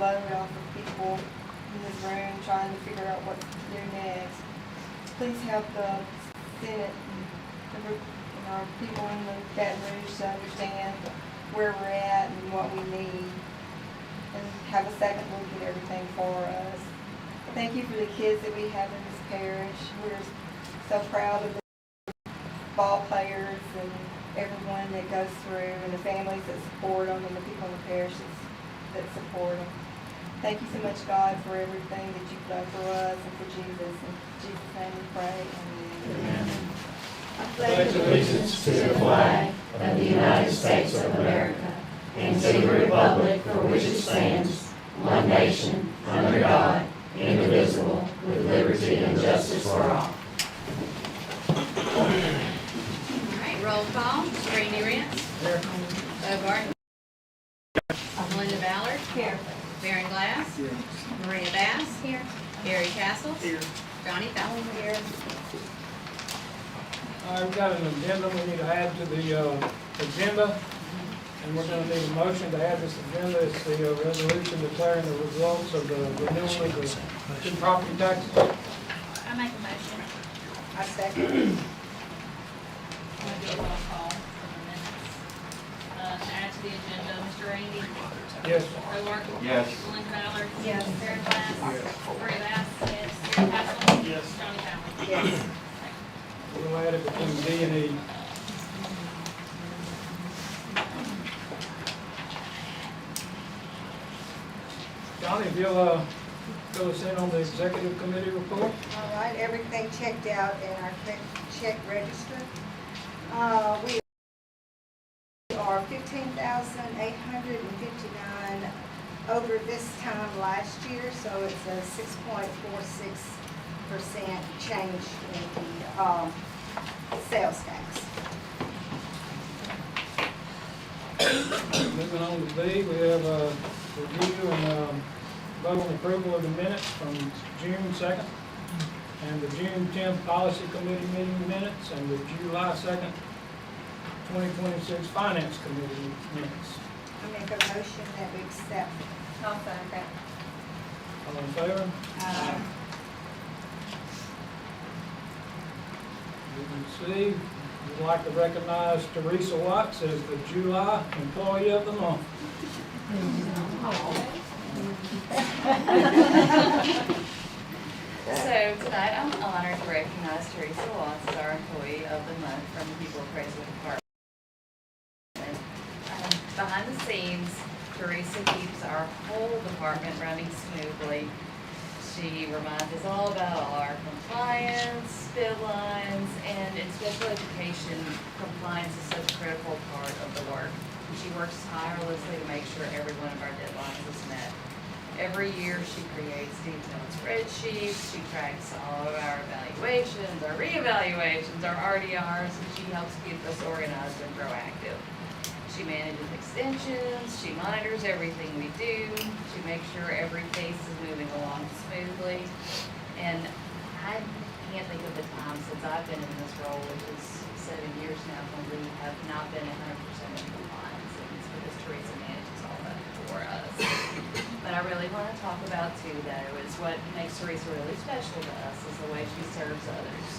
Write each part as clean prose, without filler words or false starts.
load off of people in this room trying to figure out what to do next. Please help the Senate and our people in the Baton Rouge to understand where we're at and what we need, and have a second look at everything for us. Thank you for the kids that we have in this parish. We're so proud of the ball players and everyone that goes through, and the families that support them, and the people in the parish that support them. Thank you so much, God, for everything that you've done for us and for Jesus. In Jesus' name we pray. Amen. I pledge allegiance to the flag of the United States of America and to the republic for which it stands, one nation, under God, indivisible, with liberty and justice for all. All right, roll call. Randy Rance. Here. Bo Barton. Melinda Ballard. Here. Baron Glass. Here. Maria Bass. Here. Gary Castle. Here. Johnny Fallon. Here. We've got an addendum we need to add to the agenda, and we're going to need a motion to add this agenda. It's the resolution declaring the results of the renewal of the two property taxes. I make a motion. I second. I'm going to do a roll call for the minutes. To add to the agenda, Mr. Randy. Yes. Bo Barton. Yes. Melinda Ballard. Yes. Baron Glass. Maria Bass. Yes. Gary Castle. Yes. Johnny Fallon. Yes. We'll add it between D and E. Johnny, if you'll fill us in on the executive committee report. All right, everything checked out in our check register. We are $15,859 over this time last year, so it's a 6.46% change in the sales tax. Moving on to B, we have a review and vote on approval of the minutes from June 2nd, and the June 10th Policy Committee meeting minutes, and the July 2nd, 2026 Finance Committee minutes. I make a motion that we accept. I'll second that. All in favor? You can see, we'd like to recognize Teresa Watts as the July Employee of the Month. So tonight I'm honored to recognize Teresa Watts as our Employee of the Month from the People Appraisal Department. Behind the scenes, Teresa keeps our whole department running smoothly. She reminds us all about all our compliance, bid lines, and in special education, compliance is such a critical part of the work. She works tirelessly to make sure every one of our deadlines is met. Every year she creates detailed spreadsheets, she tracks all of our evaluations, our reevaluations, our RDRs, and she helps keep us organized and proactive. She manages extensions, she monitors everything we do, she makes sure every case is moving along smoothly. And I can't think of the time since I've been in this role, which is 7 years now, when we have not been 100% in compliance. And it's because Teresa manages all that for us. But I really want to talk about too, though, is what makes Teresa really special to us is the way she serves others.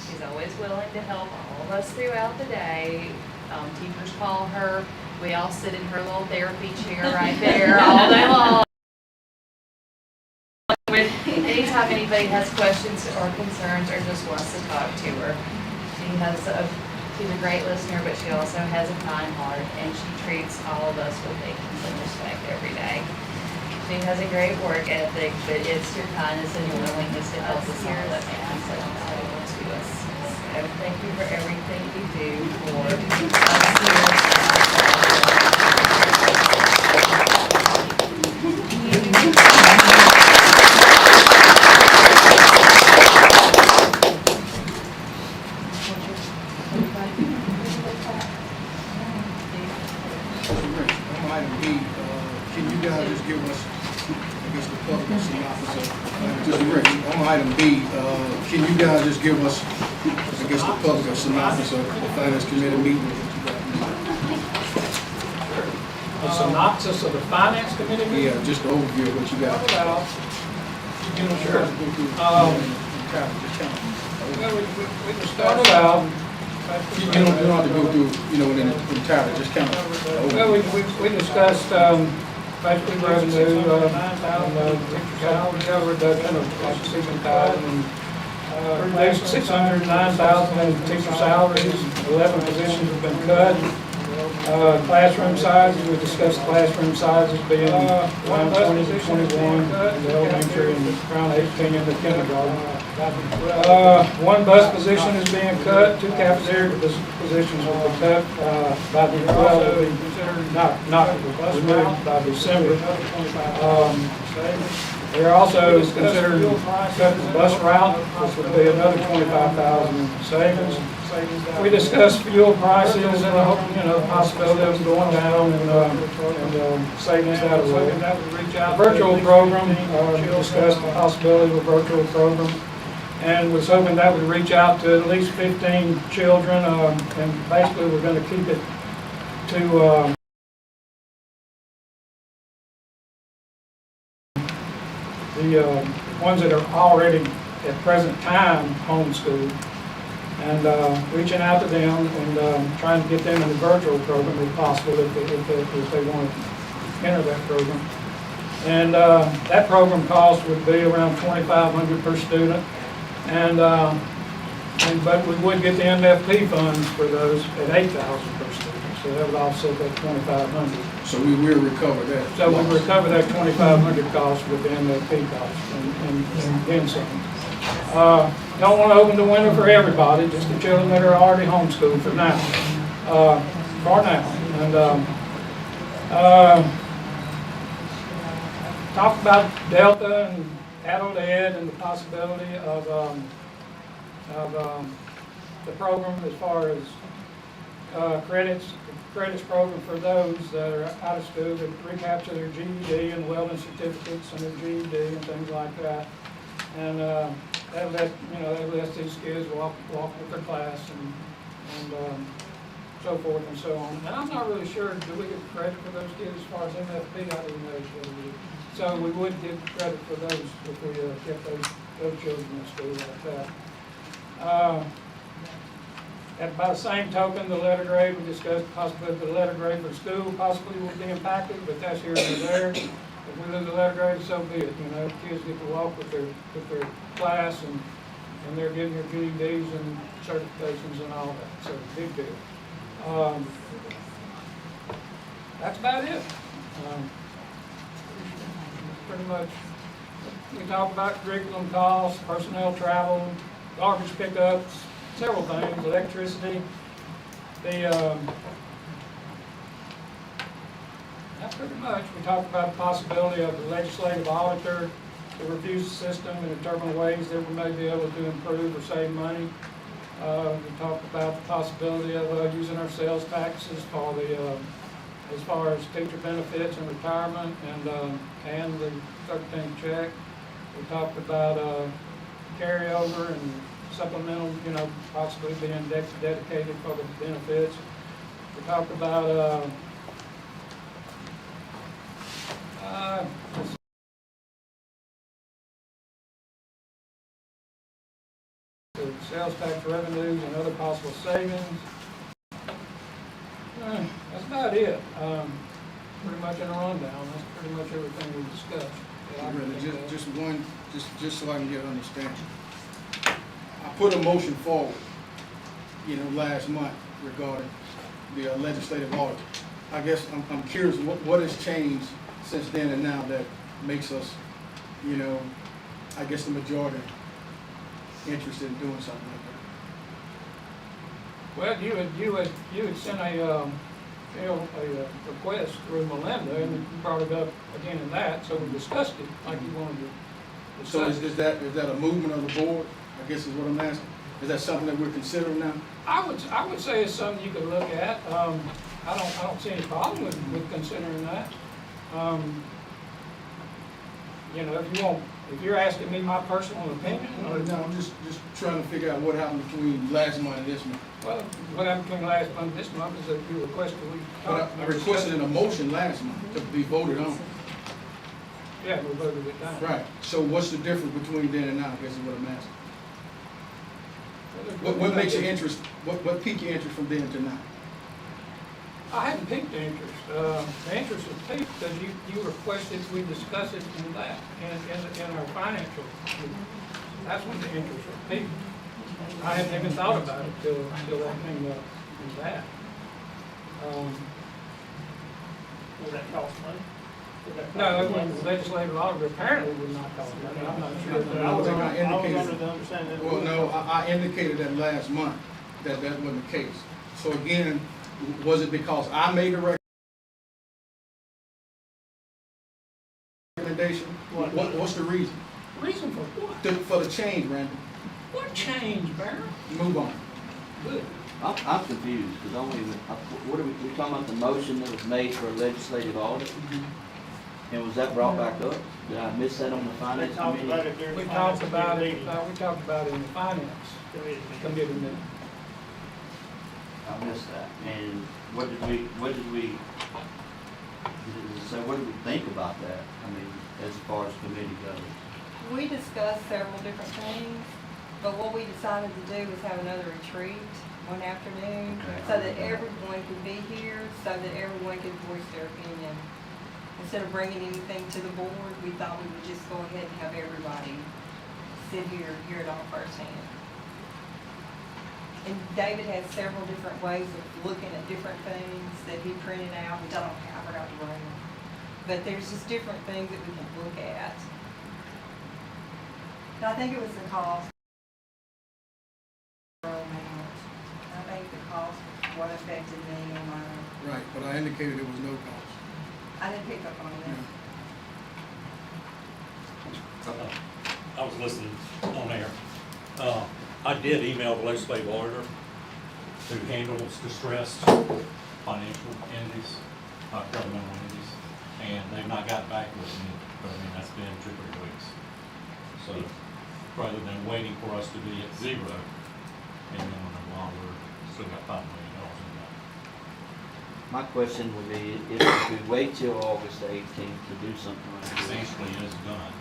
She's always willing to help all of us throughout the day. Teachers call her. We all sit in her little therapy chair right there all day long. Anytime anybody has questions or concerns or just wants to talk to her, she's a great listener, but she also has a kind heart, and she treats all of us with patience and respect every day. She has a great work ethic, but it's your kindness and your willingness to help us all that makes so valuable to us. So thank you for everything you do for us here. Item B, can you guys just give us, I guess, the public a synopsis of, just Rich, on item B, can you guys just give us, I guess, the public a synopsis of the Finance Committee meeting? a synopsis of the finance committee meeting? Yeah, just an overview of what you got. Well, sure. Well, we can start it out. You don't have to go through, in entirety, just kind of. Well, we discussed, basically revenue, and, reduction of like 6,000 and, reduced 609,000 in teacher salaries, 11 positions have been cut. Classroom sizes, we discussed classroom sizes being around 20 to 21 in the elementary and around 18 in the kindergarten. One bus position is being cut, 2 cafeteria positions will be cut by the, not removed by December. They're also considering cutting the bus route, which would be another 25,000 in savings. We discussed fuel prices and the possibility of going down and savings that way. Virtual program, we discussed the possibility of a virtual program, and was hoping that would reach out to at least 15 children, and basically we're going to keep it to the ones that are already at present time homeschooled, and reaching out to them and trying to get them in the virtual program if possible, if they want to enter that program. And that program cost would be around $2,500 per student, but we would get the MFP funds for those at $8,000 per student, so that would offset that $2,500. So we will recover that. So we recover that $2,500 cost with the MFP cost and then some. Don't want to open the window for everybody, just the children that are already homeschooled for now. And talked about Delta and adult ed and the possibility of the program as far as credits program for those that are out of school to recapture their GED and welding certificates and their GED and things like that. And that lets these kids walk with their class and so forth and so on. And I'm not really sure, do we get credit for those kids as far as MFP? I didn't know whether we did. So we would get credit for those if we kept those children in school like that. At by the same token, the letter grade, we discussed the possibility the letter grade for school possibly will be impacted, but that's here and there. If we lose the letter grade, so be it. Kids get to walk with their class and they're getting their GEDs and certifications and all that. So big deal. That's about it. Pretty much. We talked about curriculum costs, personnel travel, garbage pickups, several things, electricity. That's pretty much. We talked about the possibility of the legislative auditor to review the system and determine ways that we may be able to improve or save money. We talked about the possibility of using our sales taxes for the as far as teacher benefits and retirement and the 13th check. We talked about carryover and supplemental, possibly being dedicated for the benefits. We talked about the sales tax revenues and other possible savings. That's about it. Pretty much in a rundown. That's pretty much everything we discussed. Really, just so I can get an understanding. I put a motion forward, last month regarding the legislative audit. I guess I'm curious what has changed since then and now that makes us, I guess the majority interested in doing something like that. Well, you had sent a request through Melinda, and you brought it up again in that, so we discussed it like you wanted to discuss. So is that a movement of the board? I guess is what I'm asking. Is that something that we're considering now? I would say it's something you could look at. I don't see any problem with considering that. If If you're asking me my personal opinion, or, No, I'm just trying to figure out what happened between last month and this month. well, what happened between last month and this month is that you requested we But talk. I requested a motion last month to be voted on. Yeah, we voted it down. Right, so what's the difference between then and now, I guess is what I'm asking. What makes your interest, what piqued your interest from then to now? I hadn't piqued the interest. The interest was piqued because you requested we discuss it in that, in our financial. That's when the interest was piqued. I hadn't even thought about it till that came up in that. Will that cost money? No, it wasn't the legislative auditor apparently would not cost money. I'm not sure. I was I under indicated- the understanding that. Well, no, I indicated that last month, that wasn't the case. So again, was it because I made a recommendation? What's the reason? Reason for what? For the change, Randy. What changed, Baron? Move on. Good. I'm confused, because what are we talking about the motion that was made for a legislative audit? And was that brought back up? Did I miss that on the They finance talked committee? about it during. We the talked finance about it, committee we talked about it in the finance meeting. committee meeting. I missed that. And what did we, so what did we think about that? I mean, as far as committee goes? We discussed several different things, but what we decided to do was have another retreat one afternoon, Okay. so that everyone could be here, so that everyone could voice their opinion. Instead of bringing anything to the board, we thought we would just go ahead and have everybody sit here and hear it all firsthand. And David has several different ways of looking at different things that he printed out, which I don't have, I forgot to bring them. But there's just different things that we can look at. And I think it was the cost. I think the cost was what affected me on my, Right, but I indicated there was no cost. I didn't pick up on that. I was listening on air. I did email the legislative auditor who handles distressed financial entities, governmental entities, and they've not gotten back with me, but I mean, that's been 2 or 3 weeks. So rather than waiting for us to be at zero, and then while we're still got $5 million in that. My question would be, if we wait till August the 18th to do something like this. Essentially is done.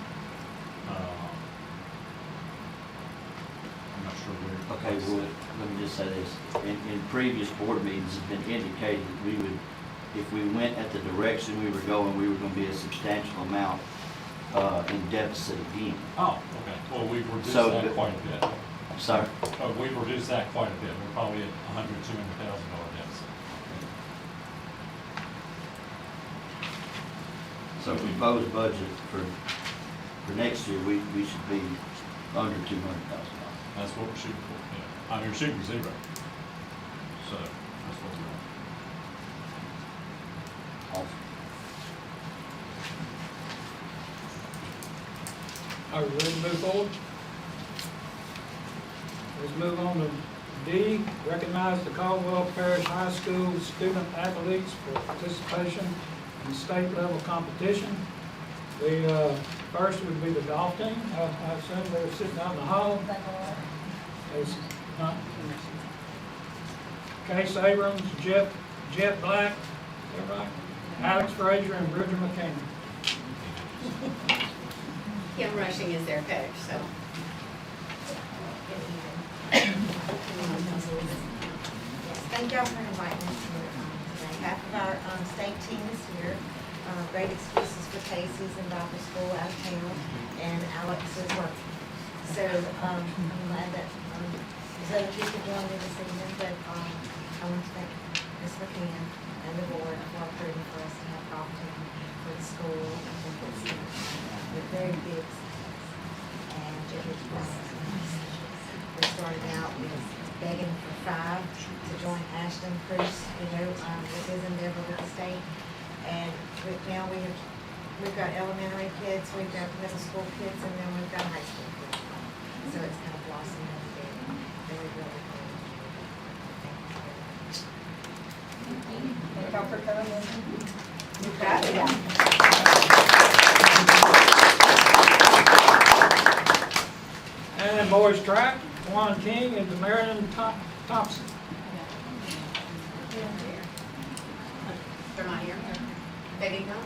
I'm not sure where. Okay, well, let me just say this. In previous board meetings, it's been indicated that we would, if we went at the direction we were going, we were gonna be a substantial amount in deficit again. Oh, okay. Well, we've reduced So that the- quite a bit. Sorry? We've reduced that quite a bit. We're probably at $200,000 deficit. So proposed budget for next year, we should be under $200,000. That's what we're shooting for, yeah. I mean, we're shooting for zero. So, that's what we're doing. Awesome. Are we ready to move forward? Let's move on to D, recognize the Caldwell Parish High School student athletes for participation in state level competition. The first would be the golf team. I assume they're sitting out in the hall. There's, Case Abrams, Jet Black, is that right? Alex Frazier and Bridger McCain. Kim Rushing is their coach, so. Thank y'all for inviting us here today. Half of our state team is here. Great excuses for Casey's in Bible school out of town, and Alex is working. So I'm glad that there's other people joined me this evening, but I want to thank Ms. McCann and the board for approving for us to have golf team for the school. I think it's a very big success. And we started out with begging for 5 to join Ashton Cruz, with his endeavor with the state. And now we've got elementary kids, we've got middle school kids, and then we've got high school kids. So it's kind of blossomed into being very, really cool. Thank y'all for coming. You got it. proposed track, Juan King and Marion Thompson. They're not here. They didn't come?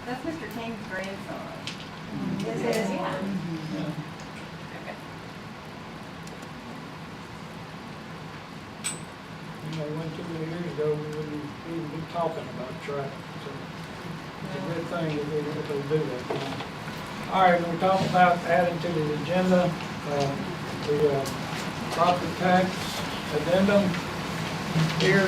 That's Mr. King's grandson. Yes, it is. You know, one too many years ago, we wouldn't even be talking about track. So it's a good thing that they do that now. All right, we're talking about adding to the agenda, the property tax addendum here.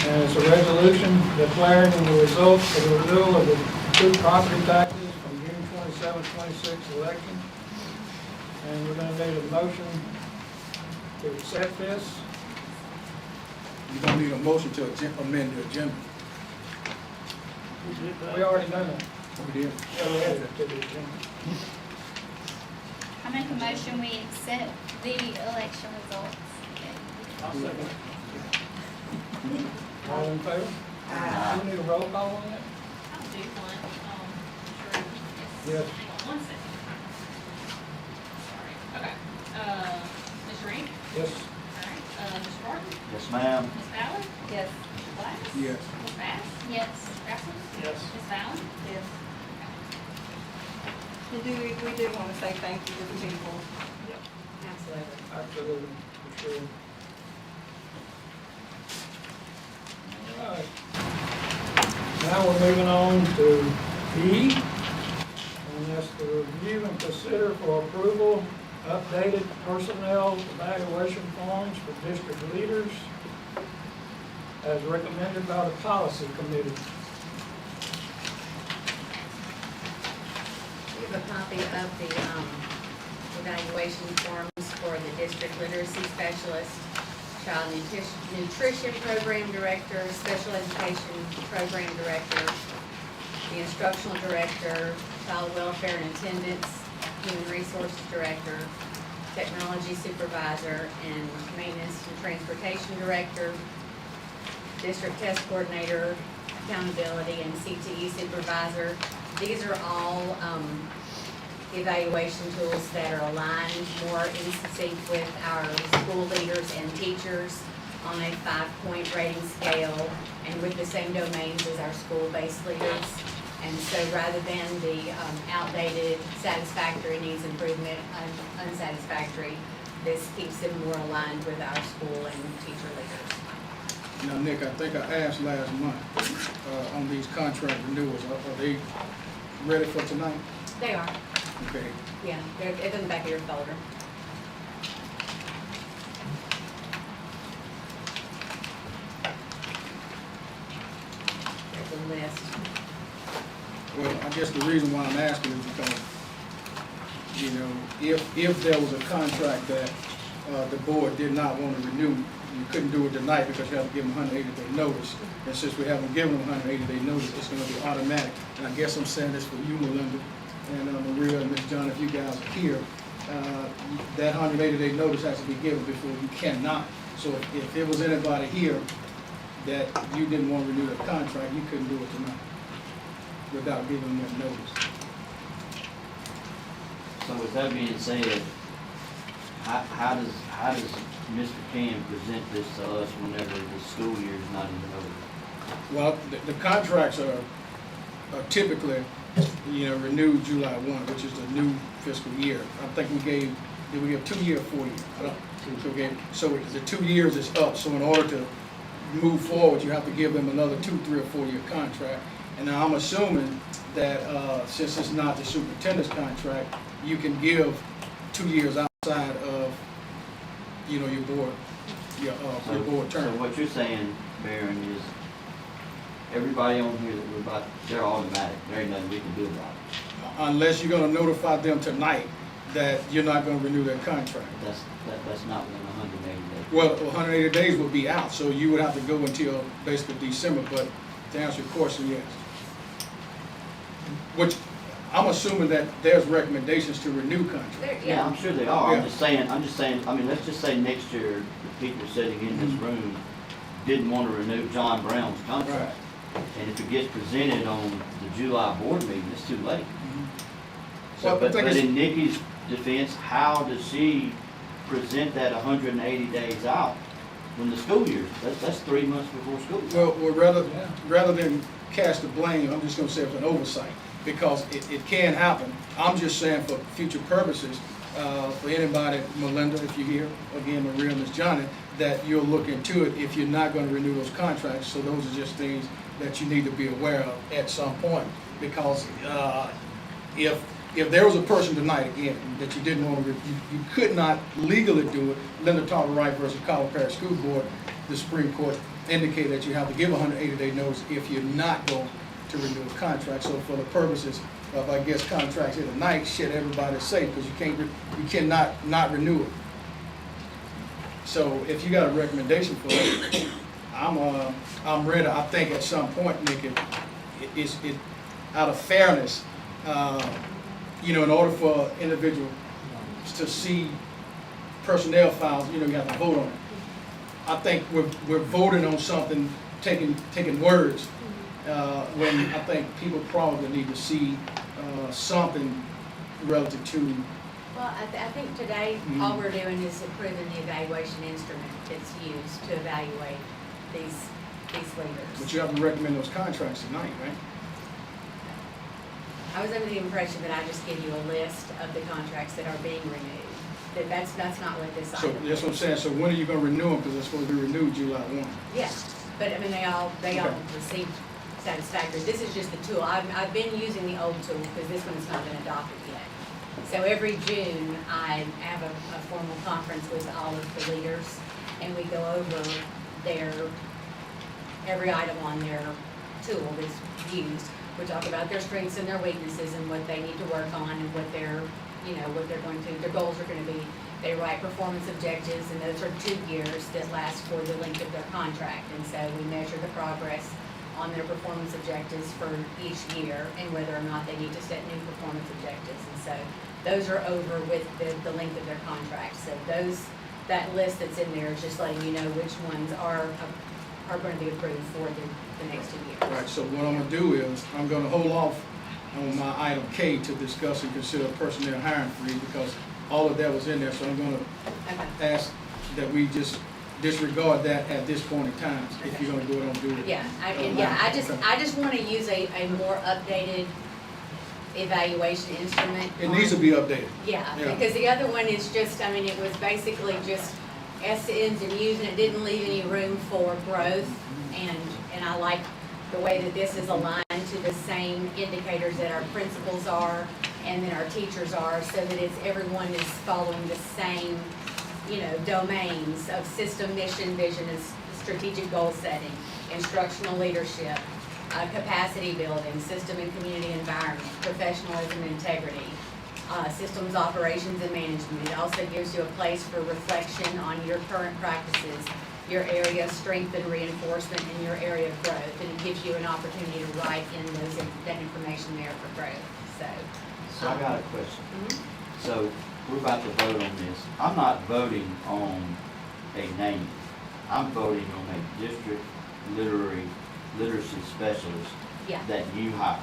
And it's a resolution declaring the results of the renewal of the two property taxes from June 27, 26 election. And we're gonna need a motion to accept this. You're gonna need a motion to amend the agenda. We already done it. We did. Yeah, we added it to the agenda. I make a motion, we accept the election results. I'll second. All in favor? Do we need a roll call on that? I'll do one, sure. Yes. Hang on 1 second. Sorry, okay, Ms. Rink? Yes. All right, Ms. Martin? Yes, ma'am. Ms. Ballard? Yes. Mr. Glass? Yes. Ms. Bass? Yes. Mr. Rasmus? Yes. Ms. Fallon? Yes. And we do want to say thank you to the people. Absolutely. Absolutely, for sure. All right. Now we're moving on to E, and that's the review and consider for approval updated personnel evaluation forms for district leaders as recommended by the policy committee. We have a copy of the evaluation forms for the district literacy specialist, child nutrition program director, special education program director, the instructional director, child welfare and attendance, human resources director, technology supervisor, and maintenance and transportation director, district test coordinator, accountability, and CTE supervisor. These are all evaluation tools that are aligned more in sync with our school leaders and teachers on a 5-point rating scale and with the same domains as our school-based leaders. And so rather than the outdated, satisfactory, needs improvement, unsatisfactory, this keeps them more aligned with our school and teacher leaders. Now, Nick, I think I asked last month, on these contract renewals, are they ready for tonight? They are, Okay. yeah, they're in the back of your folder. There's a list. Well, I guess the reason why I'm asking is because, you know, if there was a contract that, the board did not want to renew, you couldn't do it tonight because you have to give them 180-day notice. And since we haven't given them 180-day notice, it's gonna be automatic. And I guess I'm saying this for you, Melinda, and Maria and Ms. John, if you guys are here, that 180-day notice has to be given before you cannot. So if there was anybody here that you didn't want to renew the contract, you couldn't do it tonight without giving them that notice. So with that being said, how does Mr. King present this to us whenever the school year is not even over? Well, the contracts are typically, you know, renewed July 1, which is the new fiscal year. I think did we give 2 year or 4 year? I don't, so the 2 years is up, so in order to move forward, you have to give them another 2, 3, or 4 year contract. And now I'm assuming that, since it's not the superintendent's contract, you can give 2 years outside of, you know, your board term. So what you're saying, Baron, is everybody on here that we're about, they're automatic, there ain't nothing we can do about it. Unless you're gonna notify them tonight that you're not gonna renew their contract. That's not within 180 days. Well, 180 days would be out, so you would have to go until basically December, but to answer your question, yes. Which, I'm assuming that there's recommendations to renew contracts. Yeah, I'm sure they are. Yeah. I'm just saying, I mean, let's just say next year, the people sitting in this room didn't want to renew John Brown's contract. And if it gets presented on the July board meeting, it's too late. So, Well, the but thing is- in Nikki's defense, how does she present that 180 days out when the school year, that's 3 months before school? Well, rather than cast the blame, I'm just gonna say it's an oversight, because it can happen. I'm just saying for future purposes, for anybody, Melinda, if you're here, again, Maria, Ms. Johnny, that you'll look into it if you're not gonna renew those contracts. So those are just things that you need to be aware of at some point. Because if there was a person tonight, again, that you didn't want to, you could not legally do it, Linda Tarver Wright versus Caldwell Parish School Board, the Supreme Court indicated that you have to give 180-day notice if you're not going to renew a contract. So for the purposes of, I guess, contracts here tonight, shit, everybody's safe, because you cannot not renew it. So if you got a recommendation for it, I'm ready. I think at some point, Nick, it out of fairness, you know, in order for individuals to see personnel files, you know, you have to vote on it. I think we're voting on something, taking words, when I think people probably need to see something relative to. Well, I think today, all we're doing is approving the evaluation instrument that's used to evaluate these leaders. But you have to recommend those contracts tonight, right? I was under the impression that I just give you a list of the contracts that are being renewed. That's not what this So item is. that's what I'm saying. So when are you gonna renew them? Because it's supposed to be renewed July 1. Yes, but I mean, they all received satisfactory. This is just the tool. I've been using the old tool because this one's not been adopted yet. So every June, I have a formal conference with all of the leaders, and we go over every item on their tool that's used. We talk about their strengths and their weaknesses and what they need to work on and what their goals are gonna be. They write performance objectives, and those are 2 years that last for the length of their contract. And so we measure the progress on their performance objectives for each year and whether or not they need to set new performance objectives. And so those are over with the length of their contract. So that list that's in there is just letting you know which ones are going to be approved for the next 2 years. Right, so what I'm gonna do is, I'm gonna hold off on my item K to discuss and consider personnel hiring freeze, because all of that was in there, so I'm gonna Okay. ask that we just disregard that at this point in time. If you're gonna do it, do it. Yeah, I just want to use a more updated evaluation instrument. It needs to be updated. Yeah, Yeah. because the other one is just, I mean, it was basically just S-ins and U's, and it didn't leave any room for growth. And I like the way that this is aligned to the same indicators that our principals are and that our teachers are, so that everyone is following the same, domains of system, mission, vision, and strategic goal setting, instructional leadership, capacity building, system and community environment, professionalism and integrity, systems operations and management. It also gives you a place for reflection on your current practices, your area of strength and reinforcement, and your area of growth. And it gives you an opportunity to write in that information there for growth. So I got a question. Mhm. So we're about to vote on this. I'm not voting on a name. I'm voting on a district literacy specialist Yeah, that you hire.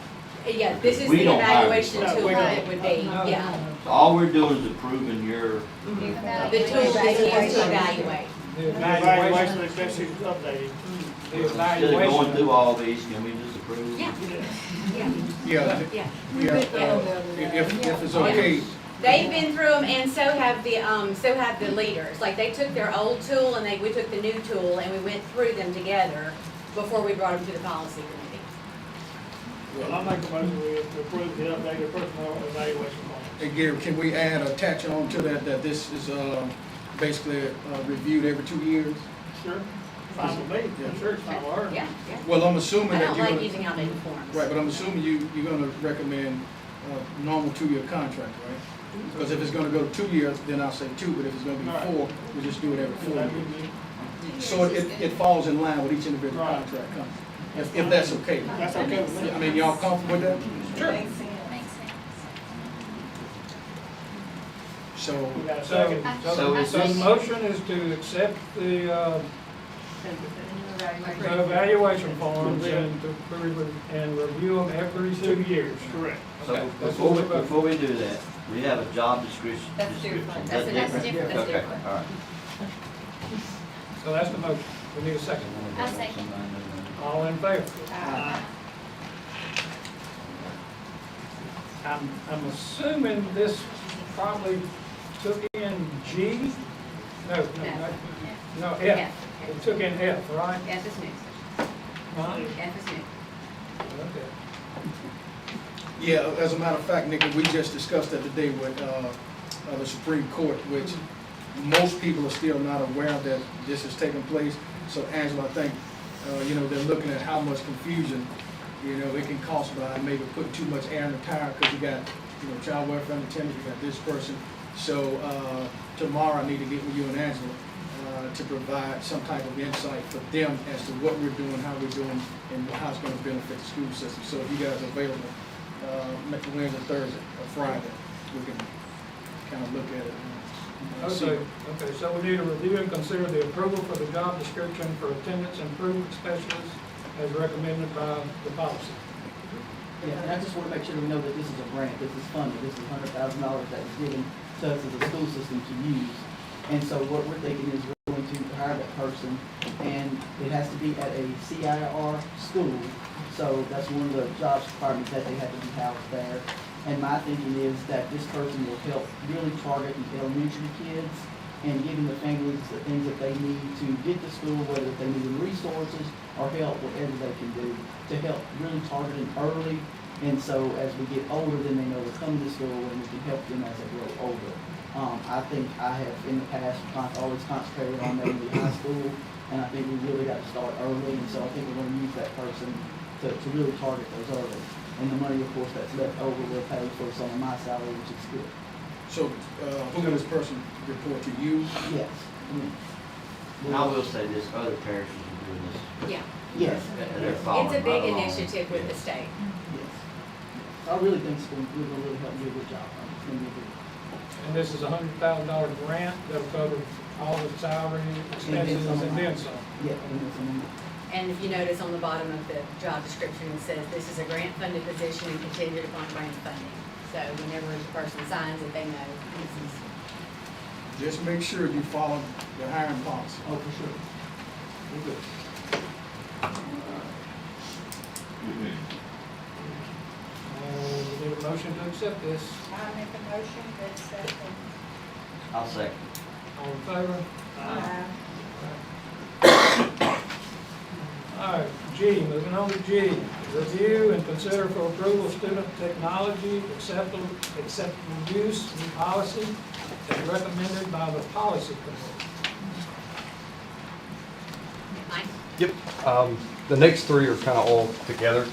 yeah, this is We the don't hire evaluation people. tool We that don't. it would be, yeah. So all we're doing is approving your, The tool that's used to evaluate. The Evaluation evaluation, especially updated. the instead of going evaluation, through all these, can we just approve? Yeah, yeah, Yeah, yeah. if it's okay, They've been through them, and so have the leaders. Like, they took their old tool and we took the new tool, and we went through them together before we brought them to the policy committee. Well, I make a motion to approve the updated personnel evaluation plan. hey Gary, can we attach on to that this is basically reviewed every 2 years? Sure. Fine with me. Yeah. I'm sure it's fine with her. Yeah, yeah. Well, I'm assuming I that don't you're like gonna, using outdated forms. right, but I'm assuming you're gonna recommend normal 2-year contract, right? Because if it's gonna go to 2 years, then I'll say 2, but if it's gonna be Right. 4, we just do it every 4 That'd years. be good. So it falls in line with each individual Right. contract company, if that's okay. That's okay with me. I mean, y'all comfortable with that? Sure. So, We got a so, second. so So is the this- motion is to accept the The evaluation forms and to approve and review them every 2 years. Correct. So Okay, that's what we're about. before we do that, we have a job description. That's different. Is that That's different. That's Okay, different. all right. So that's the motion. We need a second. I second. All in favor? I'm assuming this probably took in G? No, F. F. It took in F, right? F is new. Huh? F is new. Okay. Yeah, as a matter of fact, Nick, we just discussed that today with the Supreme Court, which most people are still not aware that this is taking place. So Angela, I think, they're looking at how much confusion, it can cost by maybe putting too much air in the tire because you got, child welfare attendant, you got this person. So tomorrow I need to get with you and Angela to provide some type of insight for them as to what we're doing, how we're doing, and how it's going to benefit the school system. So if you guys are available, Wednesday, Thursday, or Friday, we can kind of look at it. And see. Okay, so we need to review and consider the approval for the job description for attendance improvement specialist as recommended by the policy. Yeah, and I just want to make sure we know that this is a grant, this is funded, this is $100,000 that was given to us as a school system to use. And so what we're thinking is we're going to hire that person, and it has to be at a CIR school. So that's one of the jobs requirements that they have to be housed there. And my thinking is that this person will help really target the elementary kids and giving the families the things that they need to get to school, whether they need resources or help, whatever they can do to help really target them early. And so as we get older, then they know they're coming to school and we can help them as they grow older. I think I have in the past always concentrated on maybe high school, and I think we really got to start early. And so I think we're going to use that person to really target those early. And the money, of course, that's left over will pay for some of my salary, which is good. So who will this person report to you? Yes. And I will say this, other parishes are doing this. Yeah. Yes. They're following It's a big right along. initiative with the state. Yes. I really think it's going to really help do a good job. It's going to be good. And this is a $100,000 grant that'll cover all the salary expenses and then some. Yeah, and it's amazing. And if you notice on the bottom of the job description, it says this is a grant-funded position and contingent upon grant funding. So whenever the person signs it, they know this is. Just make sure you follow the hiring policy. Oh, for sure. We're good. We need a motion to accept this. I make a motion to accept them. I'll second. All in favor? Uh, All right, G, moving on to G. Review and consider for approval student technology acceptable use policy as recommended by the policy committee. Mike? Yep, the next three are kind of all together.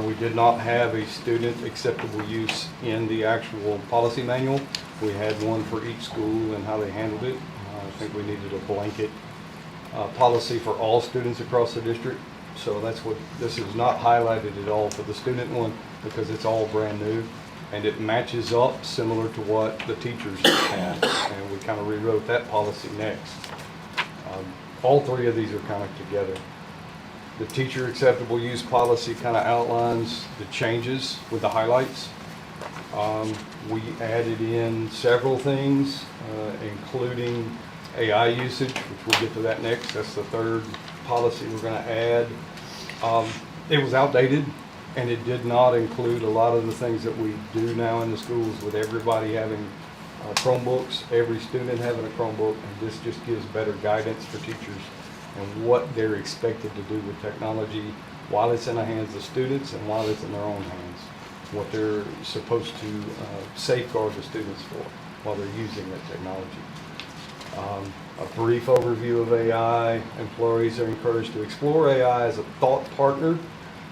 We did not have a student acceptable use in the actual policy manual. We had one for each school and how they handled it. I think we needed a blanket policy for all students across the district. So that's what, this is not highlighted at all for the student one because it's all brand new. And it matches up similar to what the teachers have. And we kind of rewrote that policy next. All three of these are kind of together. The teacher acceptable use policy kind of outlines the changes with the highlights. We added in several things, including AI usage, which we'll get to that next. That's the third policy we're going to add. It was outdated, and it did not include a lot of the things that we do now in the schools with everybody having Chromebooks, every student having a Chromebook, and this just gives better guidance for teachers and what they're expected to do with technology while it's in the hands of students and while it's in their own hands, what they're supposed to safeguard the students for while they're using that technology. A brief overview of AI. Employees are encouraged to explore AI as a thought partner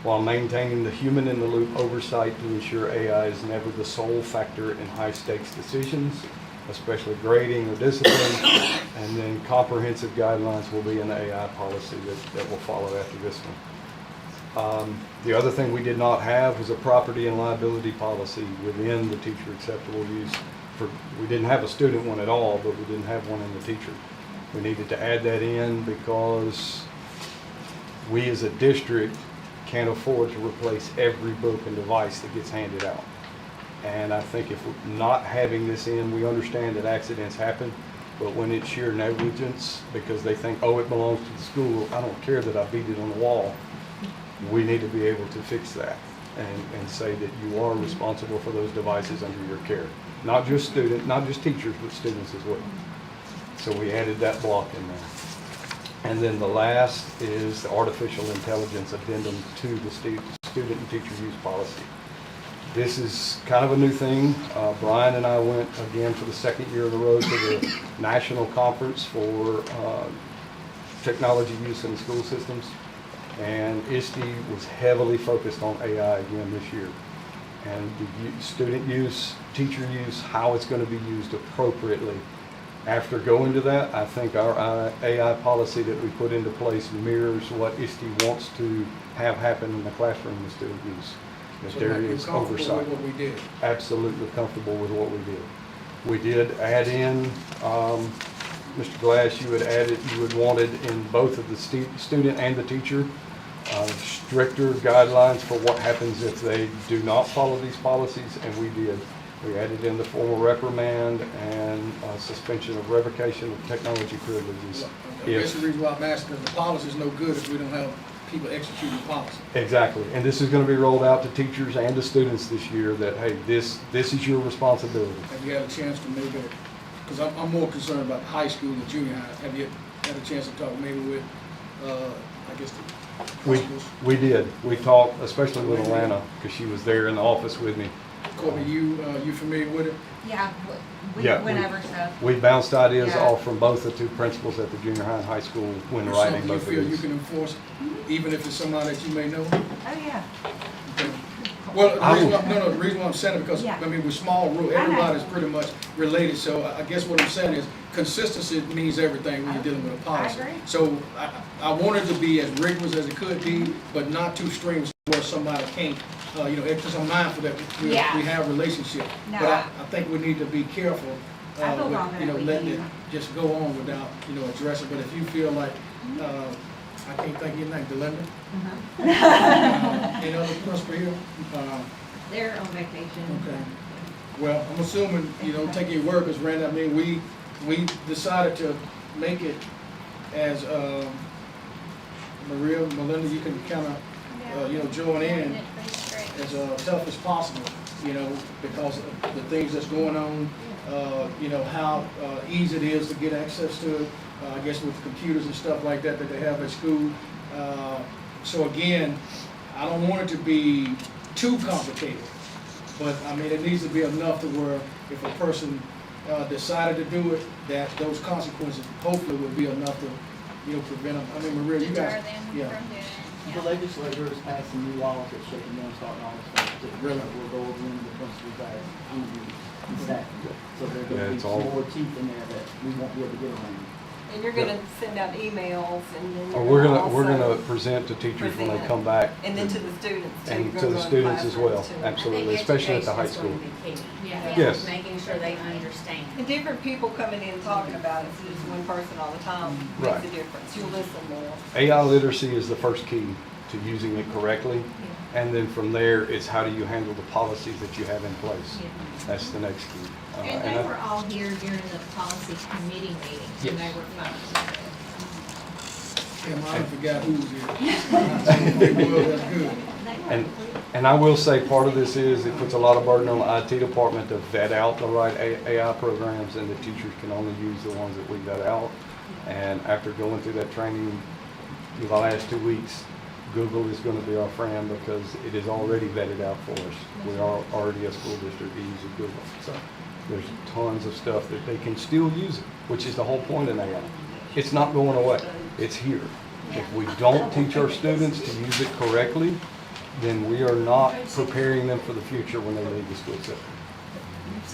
while maintaining the human in the loop oversight to ensure AI is never the sole factor in high stakes decisions, especially grading or discipline. And then comprehensive guidelines will be in the AI policy that will follow after this one. The other thing we did not have was a property and liability policy within the teacher acceptable use. We didn't have a student one at all, but we didn't have one in the teacher. We needed to add that in because we as a district can't afford to replace every broken device that gets handed out. And I think if we're not having this in, we understand that accidents happen, but when it's sheer negligence because they think, oh, it belongs to the school, I don't care that I beat it on the wall, we need to be able to fix that and say that you are responsible for those devices under your care. Not just teachers, but students as well. So we added that block in there. And then the last is the artificial intelligence addendum to the student and teacher use policy. This is kind of a new thing. Brian and I went again for the second year in a row to the national conference for technology use in the school systems. And ISTE was heavily focused on AI again this year. And the student use, teacher use, how it's going to be used appropriately. After going to that, I think our AI policy that we put into place mirrors what ISTE wants to have happen in the classroom with student use. That there is oversight. With what we did. Absolutely comfortable with what we did. We did add in, Mr. Glass, you had wanted in both of the student and the teacher stricter guidelines for what happens if they do not follow these policies, and we did. We added in the formal reprimand and suspension of revocation of technology privileges. I guess the reason why I'm asking is the policy is no good if we don't have people executing the policy. Exactly, and this is going to be rolled out to teachers and to students this year that, hey, this is your responsibility. Have you had a chance to maybe, because I'm more concerned about high school and junior high, have you had a chance to talk maybe with, I guess, the principals? We did. We talked, especially with Alana, because she was there in the office with me. Courtney, you familiar with it? Yeah, Yeah, whenever so. We bounced ideas Yeah. off from both the two principals at the junior high and high school when writing both of So you feel you these. can enforce, even if it's somebody that you may know? Oh, yeah. Well, the reason why I'm saying it, because, Yeah. I mean, with small rules, everybody's pretty much related, so I guess what I'm saying is, consistency means everything when you're dealing with a policy. I agree. So I want it to be as rigorous as it could be, but not too strenuous where somebody can't, because I'm mindful that we have relationships. No, But I think we need to be careful, I feel confident we letting do. it just go on without, addressing. But if you feel like, I can't think of your name, Delinda? Any other principal here? They're on vacation. Okay. Well, I'm assuming, taking your word, because Randy, I mean, we decided to make it as, Maria, Melinda, you can kind of, join in as tough as possible, because of the things that's going on, how easy it is to get access to it, I guess with computers and stuff like that they have at school. So again, I don't want it to be too complicated, but I mean, it needs to be enough to where if a person decided to do it, that those consequences hopefully would be enough to, prevent them. I mean, Maria, you guys, yeah. The legislature is passing new laws that shutting down, starting all this stuff. Really? We'll go over them, the principals guys, exactly. So there's Yeah, gonna be it's all- more teeth in there that we won't be able to get around. And you're gonna send out emails and then you're We're also gonna present to teachers when they present. come back. And then to the students too. And You're to gonna the go in students as well, classrooms, too. absolutely, especially at the high school. Yeah, Yes. making sure they understand. And different people coming in talking about it, so just one person all the time makes Right. a difference. You'll listen more. AI literacy is the first key to using it correctly. And then from there, it's how do you handle the policies that you have in place? That's the next key. And they were all here during the policy committee meetings, and they were fine. I forgot who was here. Well, that's good. And I will say, part of this is, it puts a lot of burden on the IT department to vet out the right AI programs, and the teachers can only use the ones that we vet out. And after going through that training the last 2 weeks, Google is going to be our friend because it is already vetted out for us. We are already a school district that uses Google. So there's tons of stuff that they can still use it, which is the whole point of AI. It's not going away. It's here. If we don't teach our students to use it correctly, then we are not preparing them for the future when they leave the school system.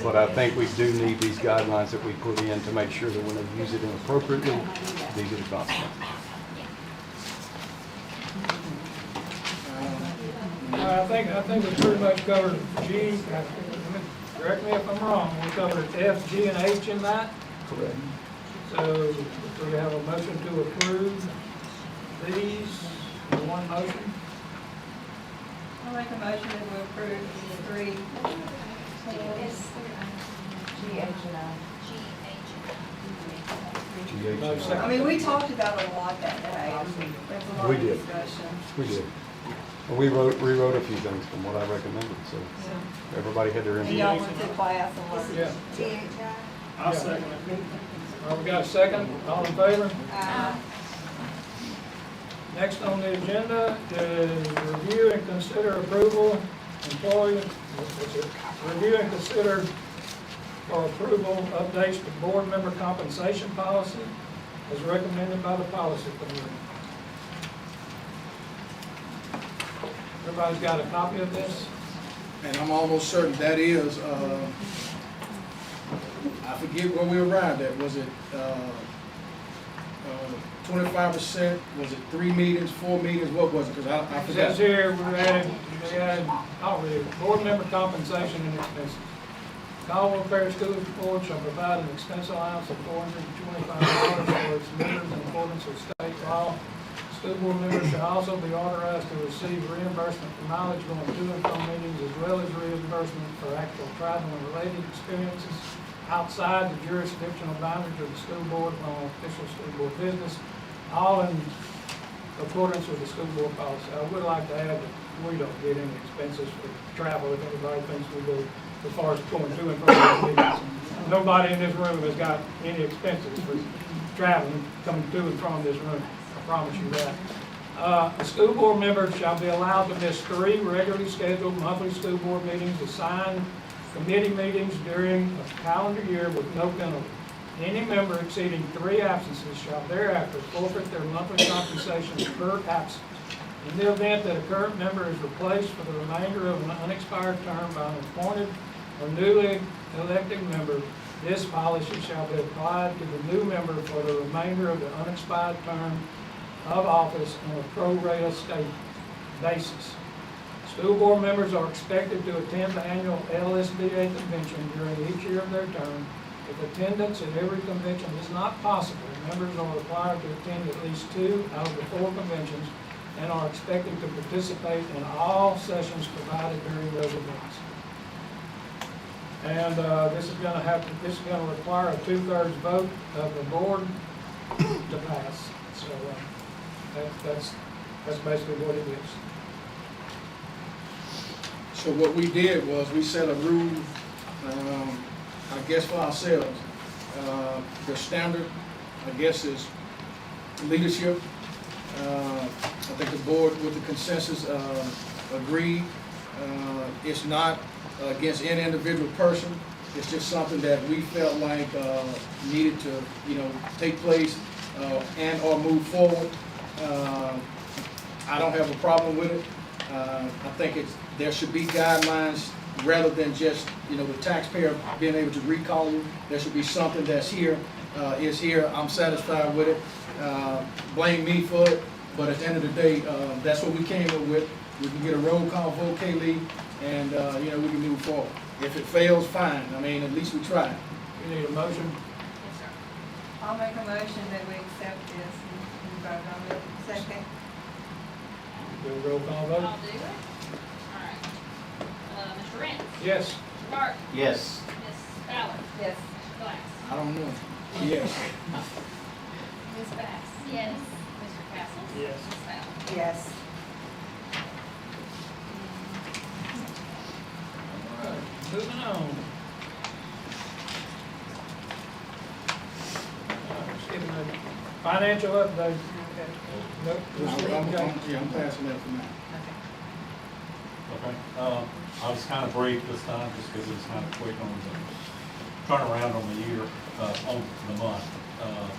But I think we do need these guidelines that we put in to make sure that when they use it inappropriately, these are the consequences. I think we pretty much covered G, correct me if I'm wrong, we covered F, G, and H in that. Correct. So do we have a motion to approve these in one motion? I'll make a motion that we approve these three. No, second. I mean, we talked about it a lot that day. There was a lot We of did. discussion. We did. And we rewrote a few things from what I recommended, so everybody had their And input. y'all went to class and learned. Yeah. GHI? I'll second it. All right, we got a second, all in favor? Uh, Next on the agenda is review and consider approval, employee, what's it? Review and consider for approval updates to board member compensation policy as recommended by the policy committee. Everybody's got a copy of this? And I'm almost certain that is, I forget where we arrived at, was it 25%, was it 3 meetings, 4 meetings, what was it? Because I It forgot. says here, we added, I'll read it, board member compensation and expenses. Caldwell Parish School Board shall provide an expense allowance of $425 for its members in accordance with state law. School board members shall also be authorized to receive reimbursement for mileage going to and from meetings, as well as reimbursement for actual travel and related experiences outside the jurisdictional boundaries of the school board on official school board business, all in accordance with the school board policy. I would like to add that we don't get any expenses for travel if anybody thinks we do, as far as going to and from the meetings. Nobody in this room has got any expenses for traveling, coming to and from this room. I promise you that. The school board members shall be allowed to miss 3 regularly scheduled monthly school board meetings, assigned committee meetings during a calendar year with no penalty. Any member exceeding 3 absences shall thereafter forfeit their monthly compensation per absence. In the event that a current member is replaced for the remainder of an unexpired term by an appointed or newly elected member, this policy shall be applied to the new member for the remainder of the unexpired term of office on a pro rata state basis. School board members are expected to attend the annual LSBA convention during each year of their term. If attendance at every convention is not possible, members are required to attend at least 2 out of the 4 conventions and are expected to participate in all sessions provided during those events. And this is going to require a 2/3 vote of the board to pass. So that's basically what it is. So what we did was we set a rule, I guess for ourselves. The standard, I guess, is leadership. I think the board with the consensus agreed. It's not against any individual person. It's just something that we felt like needed to, take place and or move forward. I don't have a problem with it. I think there should be guidelines rather than just, the taxpayer being able to recall you. There should be something that's here, is here. I'm satisfied with it. Blame me for it, but at the end of the day, that's what we came up with. We can get a roll call vote, Kaylee, and, we can move forward. If it fails, fine. I mean, at least we tried. You need a motion? Yes, sir. I'll make a motion that we accept this and vote on it. Second. Do a roll call vote? I'll do it. All right. Mr. Rance? Yes. Mr. Martin? Yes. Ms. Ballard? Yes. Mr. Glass? I don't know. Yes. Ms. Bass? Yes. Mr. Castles? Yes. Ms. Ballard? Yes. All right, moving on. Skipping the financial update. Nope. I'm passing that for now. Okay, I was kind of brief this time, just because it was kind of quick on the turnaround on the year, on the month.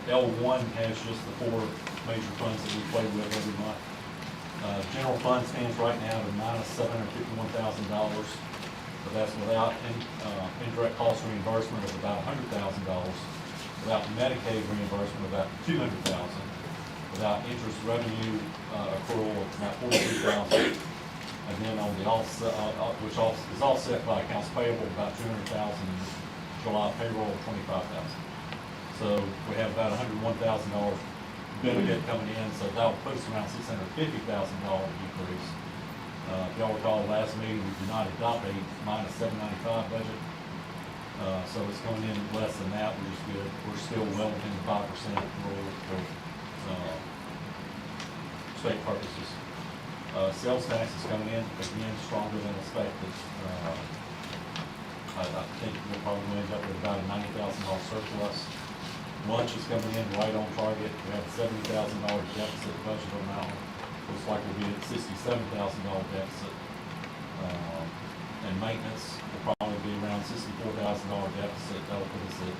L1 has just the 4 major funds that we play with every month. General fund stands right now at -$751,000, but that's without indirect cost reimbursement of about $100,000, without Medicaid reimbursement of about $200,000, without interest revenue accrual of about $42,000, and then on the offset, which is offset by accounts payable about $200,000, July payroll of $25,000. So we have about $101,000 benefit coming in, so that'll put us around $650,000 decrease. If y'all recall, last meeting, we did not adopt a minus 795 budget. So it's coming in less than that, which is good. We're still well within the 5% rule for state purposes. Sales tax is coming in, again, stronger than expected. I think we'll probably end up with about a $90,000 surplus. Lunch is coming in right on target. We have a $70,000 deficit budget on that one. Looks like we'll be at $67,000 deficit. And maintenance will probably be around $64,000 deficit. That'll put us at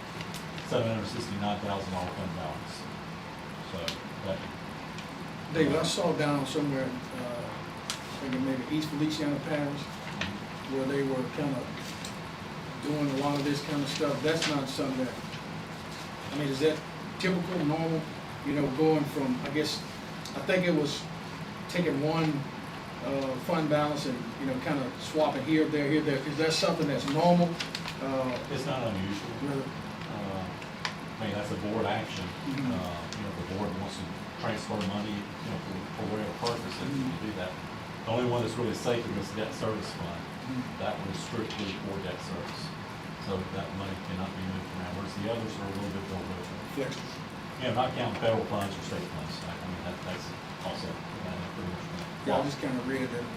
$769,000 fund balance. So that. David, I saw down somewhere, thinking maybe East Feliciana Parish, where they were kind of doing a lot of this kind of stuff. That's not something that, I mean, is that typical, normal? You know, going from, I think it was taking one fund balance and, you know, kind of swapping here, there. Is that something that's normal? It's not unusual. Really? I mean, that's a board action. You know, if the board wants to transfer money, you know, for whatever purpose, it can do that. The only one that's really sacred is debt service fund. That one is strictly for debt service. So that money cannot be moved around, whereas the others are a little bit more Flexible. Yeah, not counting federal funds or state funds. I mean, that's also pretty much. Yeah, I just kind of read that.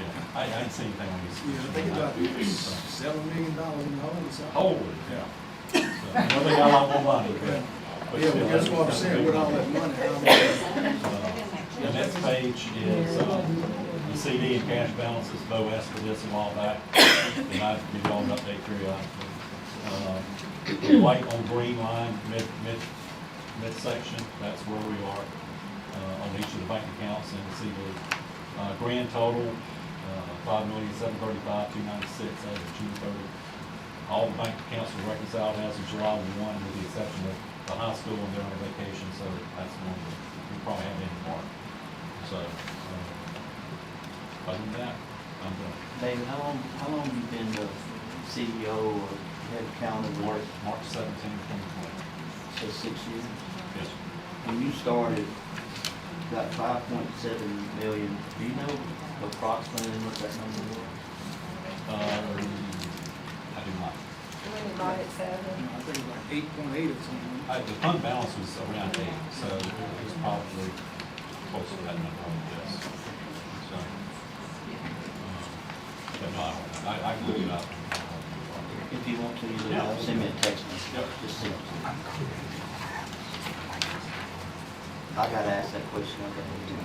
Yeah, I didn't see anything on these. Yeah, I think it's about $7 million in the hole or something. Holy, yeah. So, I know they got a lot more money, but. Yeah, but that's what I'm saying, with all that money, how much? The next page is the CD and cash balances. Bo asked for this a while back, and I give y'all an update periodically. The white on green line, midsection, that's where we are on each of the bank accounts, and see the grand total, $5,735,296 as of June 30th. All the bank accounts were reconciled as of July 1, with the exception of the high school, and they're on a vacation, so that's one we probably have any more. So, other than that, I'm done. David, how long have you been the CEO or head accountant? March 17, 2020. So 6 years? Yes. When you started, got 5.7 million, do you know approximately what that number was? I do not. When you bought it, I think it was like 8.8 or something. The fund balance was around 8, so it was probably close to that number, yes. So, but no, I can look it up. If you want to, you look it up, send me a text message. Yep. Just send it to me. I gotta ask that question, I gotta do it.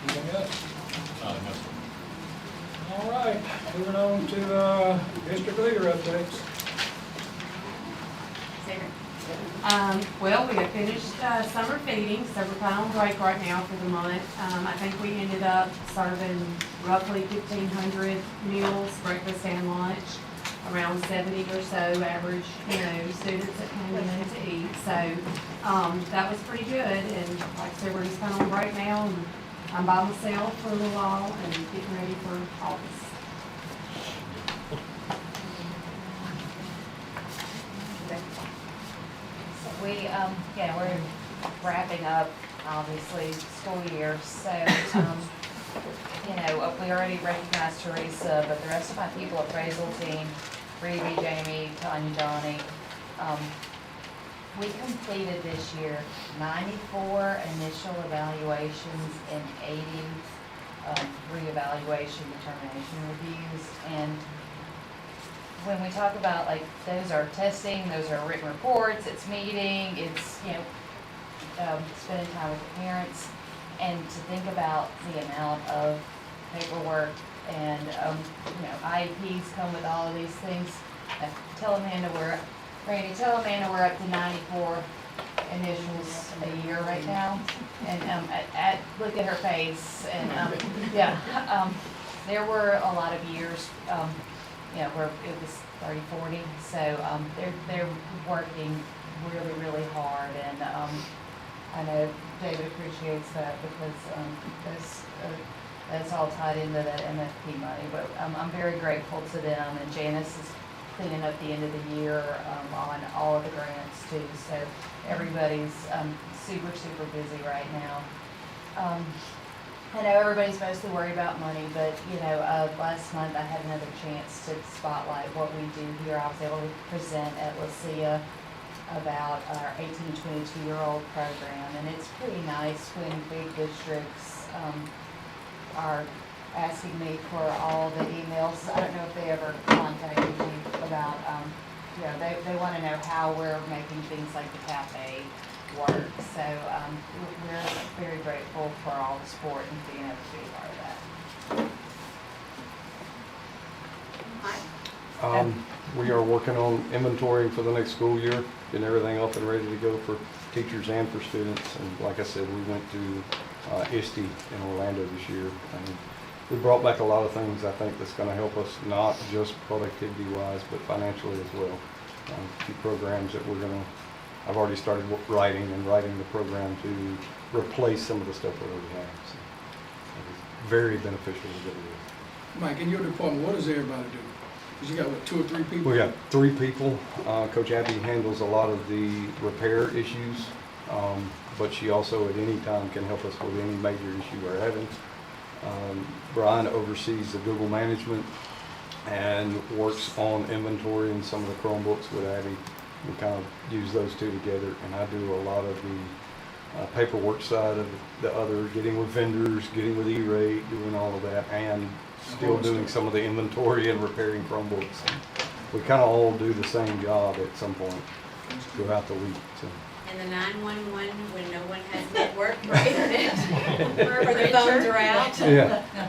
Anything else? No, sir. All right, moving on to district leader updates. Well, we have finished summer feeding, so we're kind of on break right now for the month. I think we ended up serving roughly 1,500 meals, breakfast and lunch, around 70 or so average, students that came in to eat. So that was pretty good, and like I said, we're just kind of on break now, and I'm by myself for a little while and getting ready for August. We, we're wrapping up, obviously, school year, so, we already recognized Teresa, but the rest of my people, appraisal team, Reedy, Jamie, Tanya, Johnny, we completed this year 94 initial evaluations and 80 reevaluation determination reviews, and when we talk about, like, those are testing, those are written reports, it's meeting, it's, spending time with the parents, and to think about the amount of paperwork and, IEPs come with all of these things. Tell Amanda we're up to 94 initials a year right now, and, look at her face, and, there were a lot of years, where it was 30, 40, so they're working really, really hard, and I know David appreciates that because that's all tied into that MFP money. But I'm very grateful to them, and Janice is cleaning up the end of the year on all of the grants too. So everybody's super, super busy right now. I know everybody's mostly worried about money, but last month I had another chance to spotlight what we do here. I was able to present at Lucia about our 18 to 22-year-old program, and it's pretty nice when big districts are asking me for all the emails. I don't know if they ever contacted you about, they want to know how we're making things like the cafe work. So we're very grateful for all the support and being able to be a part of that. We are working on inventorying for the next school year, getting everything up and ready to go for teachers and for students. And like I said, we went to ISTE in Orlando this year. And we brought back a lot of things I think that's going to help us, not just productivity-wise, but financially as well. A few programs that I've already started writing the program to replace some of the stuff we already have. So it's very beneficial to get it with. Mike, in your department, what does everybody do? Because you got, what, 2 or 3 people? We got 3 people. Coach Abby handles a lot of the repair issues, but she also at any time can help us with any major issue we're having. Brian oversees the Google management and works on inventory and some of the Chromebooks with Abby. We kind of use those two together, and I do a lot of the paperwork side of the other, getting with vendors, getting with E-rate, doing all of that, and still doing some of the inventory and repairing Chromebooks. We kind of all do the same job at some point throughout the week. So. And the 911 when no one has network or internet, or the phones are out.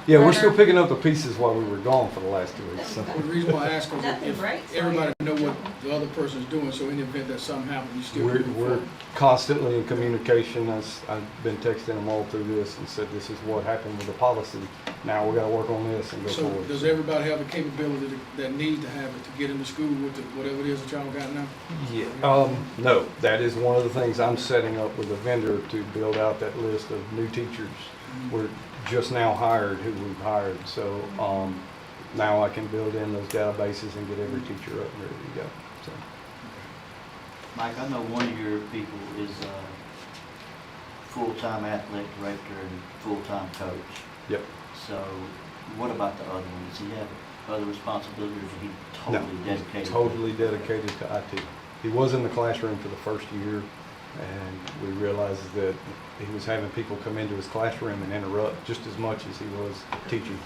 Yeah, we're still picking up the pieces while we were gone for the last 2 weeks. So. Well, the reason why I ask is if everybody know what the other person's doing, so in the event that something happens, you still We're constantly in communication. I've been texting them all through this and said this is what happened with the policy. Now we got to work on this and go so forward. Does everybody have the capability that needs to have it to get into school with whatever it is that y'all got now? Yeah. No, that is one of the things I'm setting up with a vendor to build out that list of new teachers. We're just now hired who we've hired, so now I can build in those databases and get every teacher up and ready to go. So. Mike, I know one of your people is a full-time athletic director and full-time coach. Yep. So what about the other one? Does he have other responsibilities, or is he totally dedicated? Totally dedicated to IT. He was in the classroom for the first year, and we realized that he was having people come into his classroom and interrupt just as much as he was teaching.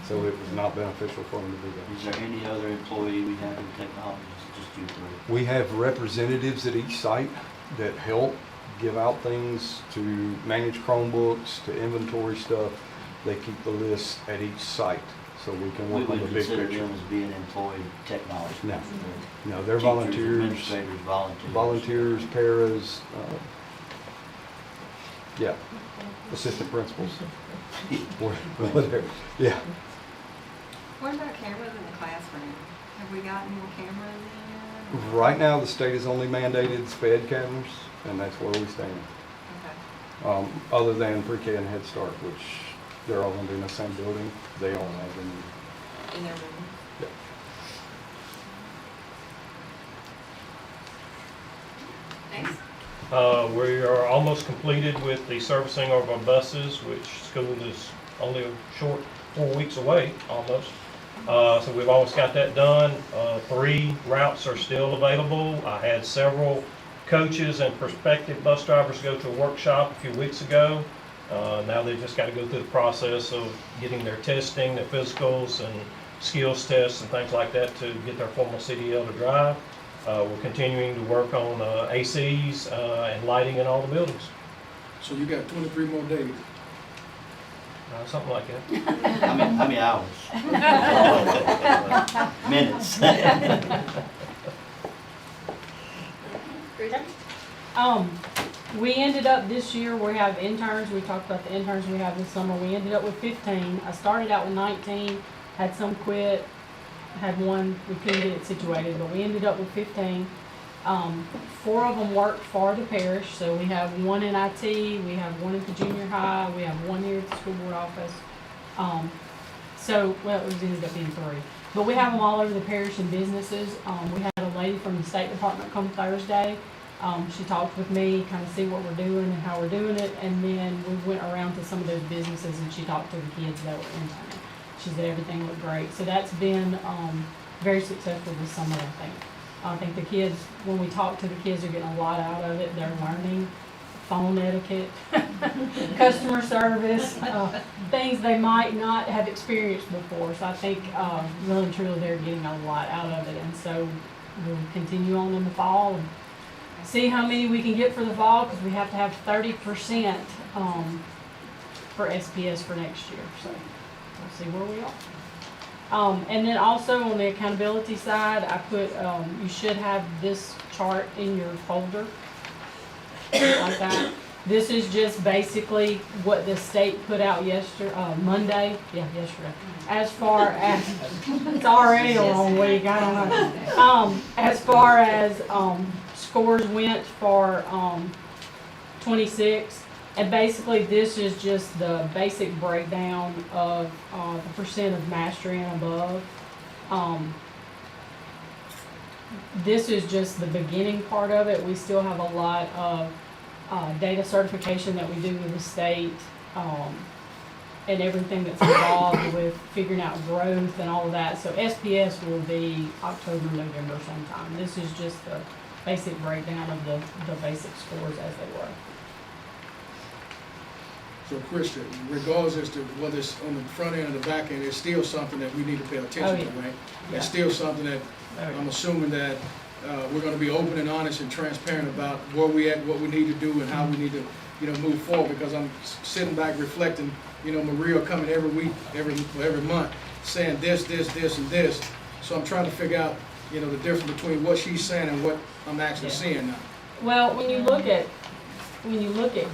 So it was not beneficial for him to do that. Is there any other employee we have in technology? Is it just you 3? We have representatives at each site that help give out things to manage Chromebooks, to inventory stuff. They keep the list at each site, so we can work on the big picture. We would consider them as being employed technology. No, they're Teachers, volunteers. Administrators, volunteers. Volunteers, paras, assistant principals. Whatever, yeah. What about cameras in the classroom? Have we gotten more cameras in? Right now, the state has only mandated SPED cameras, and that's where we stand. Okay. Other than pre-K and Head Start, which they're all under the same building, they all have them. In their room? Yeah. Thanks. We are almost completed with the servicing of our buses, which school is only a short 4 weeks away, almost. So we've almost got that done. 3 routes are still available. I had several coaches and prospective bus drivers go to a workshop a few weeks ago. Now they've just got to go through the process of getting their testing, their physicals and skills tests and things like that to get their formal CDL to drive. We're continuing to work on ACs and lighting in all the buildings. So you got 23 more days. Something like that. How many hours? Minutes. We ended up this year, we have interns, we talked about the interns we have this summer, we ended up with 15. I started out with 19, had some quit, had one we couldn't get it situated, but we ended up with 15. 4 of them work for the parish, so we have one in IT, we have one at the junior high, we have one here at the school board office. Well, it ended up being 3. But we have them all over the parish and businesses. We had a lady from the State Department come Thursday. She talked with me, kind of see what we're doing and how we're doing it, and then we went around to some of those businesses and she talked to the kids that were in town. She said everything looked great. So that's been very successful this summer, I think. I think the kids, when we talk to the kids, they're getting a lot out of it. They're learning phone etiquette, customer service, things they might not have experienced before. So I think really and truly they're getting a lot out of it. And so we'll continue on in the fall and see how many we can get for the fall, because we have to have 30% for SPS for next year. So we'll see where we are. And then also on the accountability side, I put, you should have this chart in your folder, like that. This is just basically what the state put out Monday. Yeah, yesterday. As far as, it's already a long week, I don't know. As far as scores went for 26, and basically this is just the basic breakdown of the percent of mastery and above. This is just the beginning part of it. We still have a lot of data certification that we do with the state, and everything that's involved with figuring out growth and all of that. So SPS will be October, November sometime. This is just the basic breakdown of the basic scores as they were. So Krista, regardless as to whether it's on the front end or the back end, it's still something that we need to pay attention to, right? Yeah. It's still something that, I'm assuming that we're gonna be open and honest and transparent about where we at, what we need to do, and how we need to, move forward, because I'm sitting back reflecting, Maria coming every week, every month, saying this, and this. So I'm trying to figure out, the difference between what she's saying and what I'm actually seeing now. Well, when you look at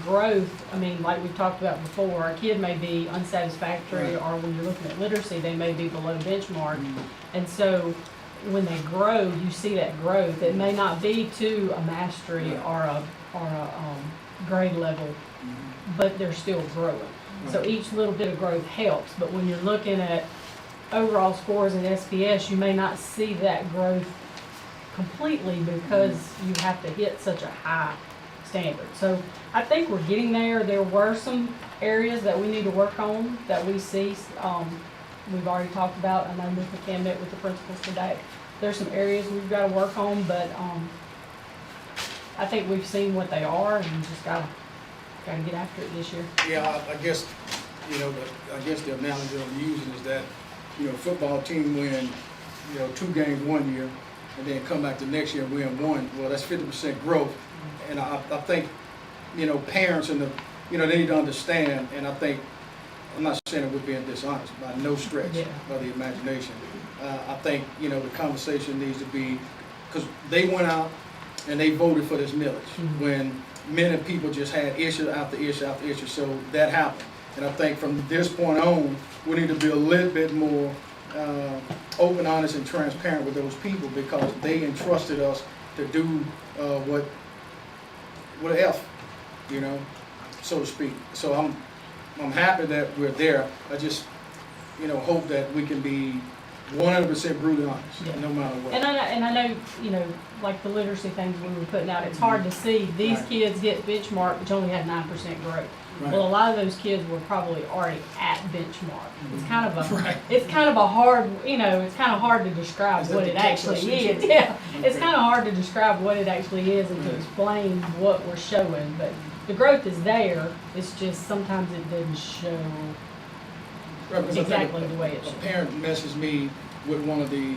growth, I mean, like we've talked about before, a kid may be unsatisfactory, or when you're looking at literacy, they may be below benchmark. And so when they grow, you see that growth. It may not be to a mastery or a grade level, but they're still growing. So each little bit of growth helps. But when you're looking at overall scores in SPS, you may not see that growth completely because you have to hit such a high standard. So I think we're getting there. There were some areas that we need to work on that we see. We've already talked about. I know Ms. McCann met with the principals today. There's some areas we've got to work on, but I think we've seen what they are, and we just gotta get after it this year. Yeah, I guess, the analogy I'm using is that, football team win, 2 games one year, and then come back the next year and win 1. Well, that's 50% growth. And I think, parents and they need to understand, and I think, I'm not saying that we're being dishonest by no stretch, by the imagination. I think, the conversation needs to be, because they went out and they voted for this millage when many people just had issue after issue after issue. So that happened. And I think from this point on, we need to be a little bit more open, honest, and transparent with those people, because they entrusted us to do what F, so to speak. So I'm happy that we're there. I just, hope that we can be 100% brutally honest, no matter what. And I know, like the literacy things we were putting out, it's hard to see. These kids hit benchmark, which only had 9% growth. Right. Well, a lot of those kids were probably already at benchmark. It's kind of a, it's kind of a hard, it's kind of hard to describe what it actually is. Yeah, it's kind of hard to describe what it actually is and to explain what we're showing. But the growth is there. It's just sometimes it doesn't show exactly the way it should. A parent messaged me with one of the,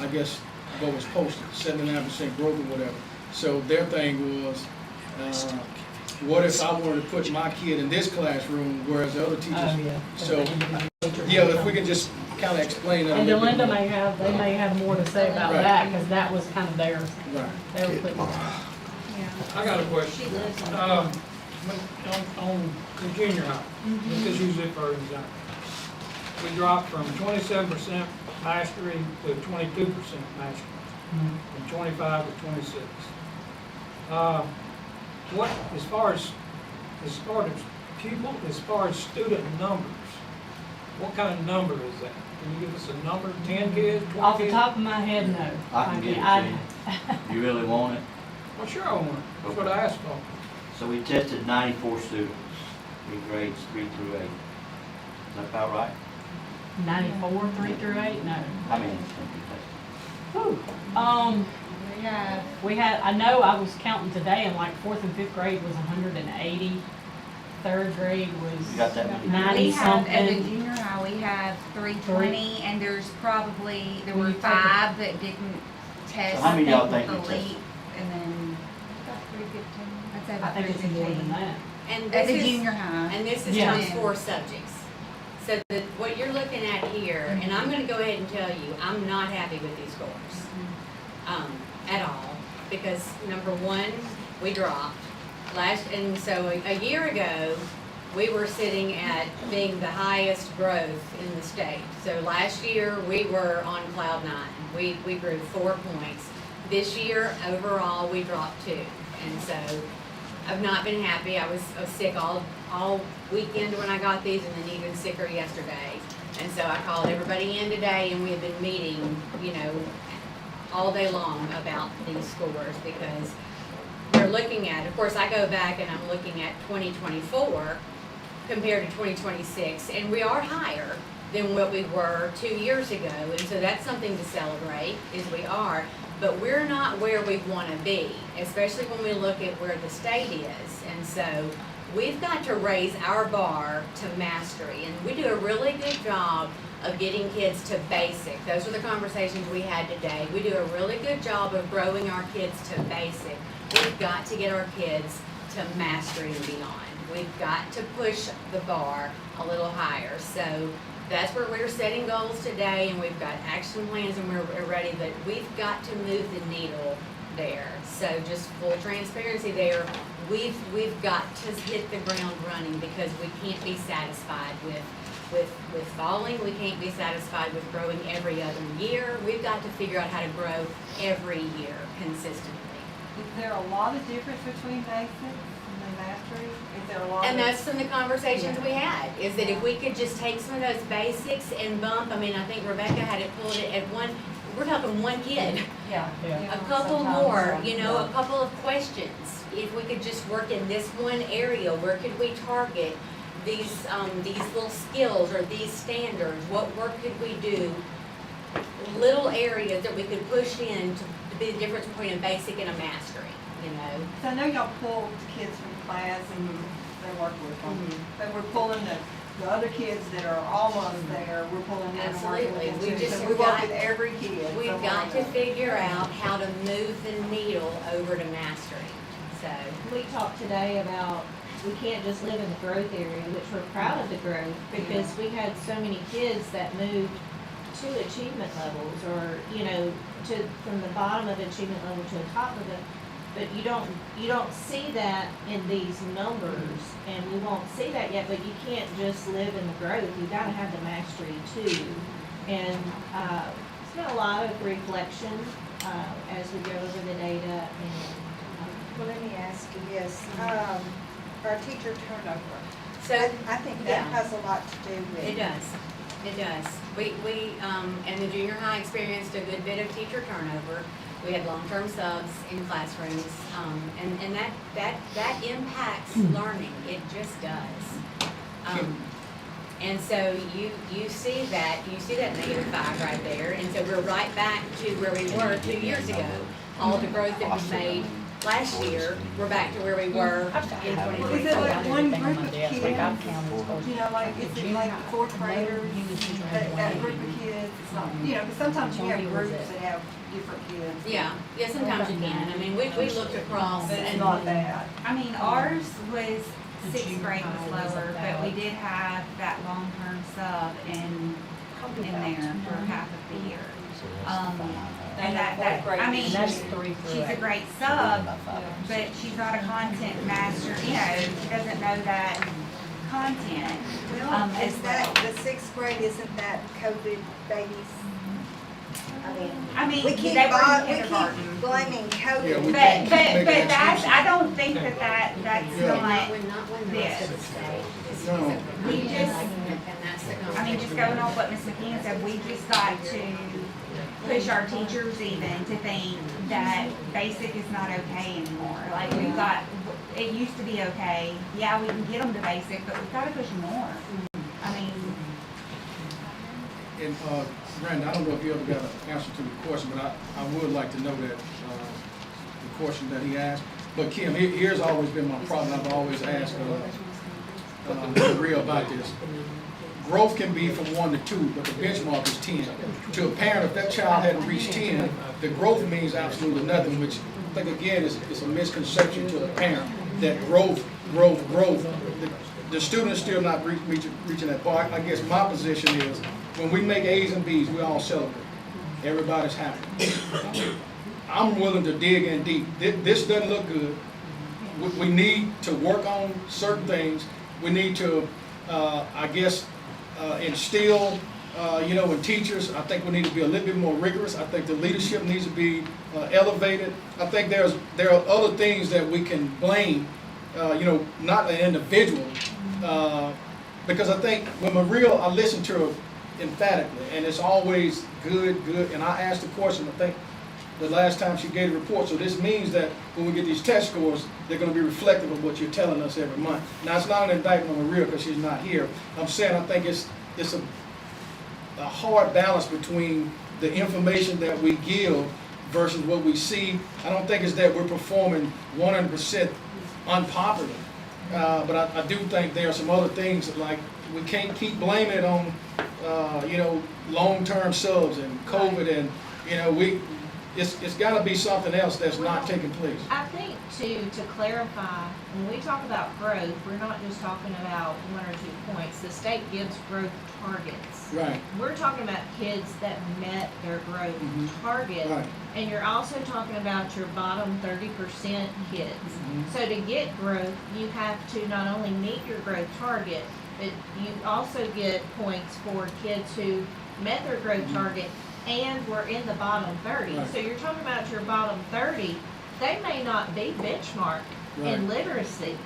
I guess, what was posted, 79% growth or whatever. So their thing was, what if I wanted to put my kid in this classroom, whereas the other teachers? So, if we can just kind of explain that. And Delinda may have more to say about that, because that was kind of their, they were putting that. I got a question. On the junior high, let's use it for example. We dropped from 27% mastery to 22% mastery. from 25 to 26. What, as far as pupil, as far as student numbers, what kind of number is that? Can you give us a number, 10 kids, 20 kids? Off the top of my head, no. I can give it to you. You really want it? Well, sure I want it. That's what I asked for. So we tested 94 students in grades 3 through 8. Is that about right? 94, 3 through 8, no. How many think we tested? We had, I know I was counting today, and like 4th and 5th grade was 180. 3rd grade was You got that many? 90 We have, at the something. junior high, we have 320, and there's probably, there were You take 5 that didn't test. So how many y'all think for you tested? elite, and then, I'd say I about think it's more than 315. that. And At the this is, junior high. and this is Yeah. times 4 subjects. So what you're looking at here, and I'm gonna go ahead and tell you, I'm not happy with these scores, at all. Because number one, we dropped and so a year ago, we were sitting at being the highest growth in the state. So last year, we were on cloud 9. We grew 4 points. This year, overall, we dropped 2. And so I've not been happy. I was sick all weekend when I got these, and then even sicker yesterday. And so I called everybody in today, and we have been meeting, all day long about these scores, because we're looking at, of course, I go back and I'm looking at 2024 compared to 2026, and we are higher than what we were 2 years ago, and so that's something to celebrate, is we are, but we're not where we want to be, especially when we look at where the state is, and so we've got to raise our bar to mastery, and we do a really good job of getting kids to basic. Those are the conversations we had today. We do a really good job of growing our kids to basic. We've got to get our kids to mastery and beyond. We've got to push the bar a little higher. So that's where we're setting goals today, and we've got action plans, and we're ready, but we've got to move the needle there. So just full transparency there, we've got to hit the ground running, because we can't be satisfied with falling. We can't be satisfied with growing every other year. We've got to figure out how to grow every year consistently. Is there a lot of difference between basic and the mastery? Is there a lot And of? that's from the conversations we had, is that if we could just take some of those basics and bump, I think Rebecca had it pulled it at one, we're talking one kid. Yeah. A couple more, a couple of questions. If we could just work in this one area, where could we target these little skills or these standards? What work could we do? Little areas that we could push in to be the difference between a basic and a mastery, So I know y'all pulled kids from class and they work with them, but we're pulling the other kids that are almost there, we're pulling them and working with Absolutely. them We too. just So have we work got- with every kid. We've somewhere got or to another. figure out how to move the needle over to mastery, so. We talked today about we can't just live in the growth area, which we're proud of the growth, because we had so many kids that moved to achievement levels, or, from the bottom of achievement level to the top of it. But you don't see that in these numbers, and we won't see that yet, but you can't just live in the growth. You gotta have the mastery too. And, it's been a lot of reflection, as we go over the data, and, Well, let me ask you this, our teacher turnover, So, I think that yeah. has a lot to do with. It does. We, and the junior high experienced a good bit of teacher turnover. We had long-term subs in classrooms, and that impacts learning, it just does. And so you see that -5 right there, and so we're right back to where we were 2 years ago. All the growth that we made last year, we're back to where we were in Well, is 2020. it like one group of kids, is it like 4th graders, that group of kids, it's not, because sometimes you have groups that have different kids. Yeah, sometimes you can. We looked across But it's and. not that. Ours was 6th grade was lower, but we did have that long-term sub in there for half of the year. And she's a great sub, but she's not a content master, she doesn't know that content. Well, is that, the 6th grade, isn't that COVID babies? I mean, we we keep keep kindergarten. blaming COVID. Yeah, we But, can't keep but, making but that's, excuses. I don't think that's Yeah. not Not when the rest of the state is No. We just- and that's the I mean, just going on what Ms. McKeon said, we just got to push our teachers even to think that basic is not okay anymore. Like, we've got, it used to be okay, yeah, we can get them to basic, but we've gotta push them more. I mean, And, Brandon, I don't know if you ever got an answer to the question, but I would like to know that, the question that he asked. But Kim, here's always been my problem. I've always asked, Maria about this. Growth can be from 1 to 2, but the benchmark is 10. To a parent, if that child hadn't reached 10, the growth means absolutely nothing, which I think again is a misconception to the parent, that growth. The student's still not reaching that bar. I guess my position is, when we make A's and B's, we all celebrate. Everybody's happy. I'm willing to dig in deep. This doesn't look good. We need to work on certain things. We need to, I guess, instill, in teachers. I think we need to be a little bit more rigorous. I think the leadership needs to be elevated. I think there are other things that we can blame, not an individual, because I think when Maria, I listen to her emphatically, and it's always good, and I asked the question, I think, the last time she gave a report, so this means that when we get these test scores, they're going to be reflective of what you're telling us every month. Now, it's not an indictment on Maria because she's not here. I'm saying I think it's a hard balance between the information that we give versus what we see. I don't think it's that we're performing 100% unpopular, but I do think there are some other things, like we can't keep blaming it on, long-term subs and COVID, and, it's got to be something else that's not taking place. I think to clarify, when we talk about growth, we're not just talking about 1 or 2 points. The state gives growth targets. Right. We're talking about kids that met their growth target. Right. And you're also talking about your bottom 30% kids. So to get growth, you have to not only meet your growth target, but you also get points for kids who met their growth target and were in the bottom 30. Right. So you're talking about your bottom 30, they may not be benchmarked in literacy,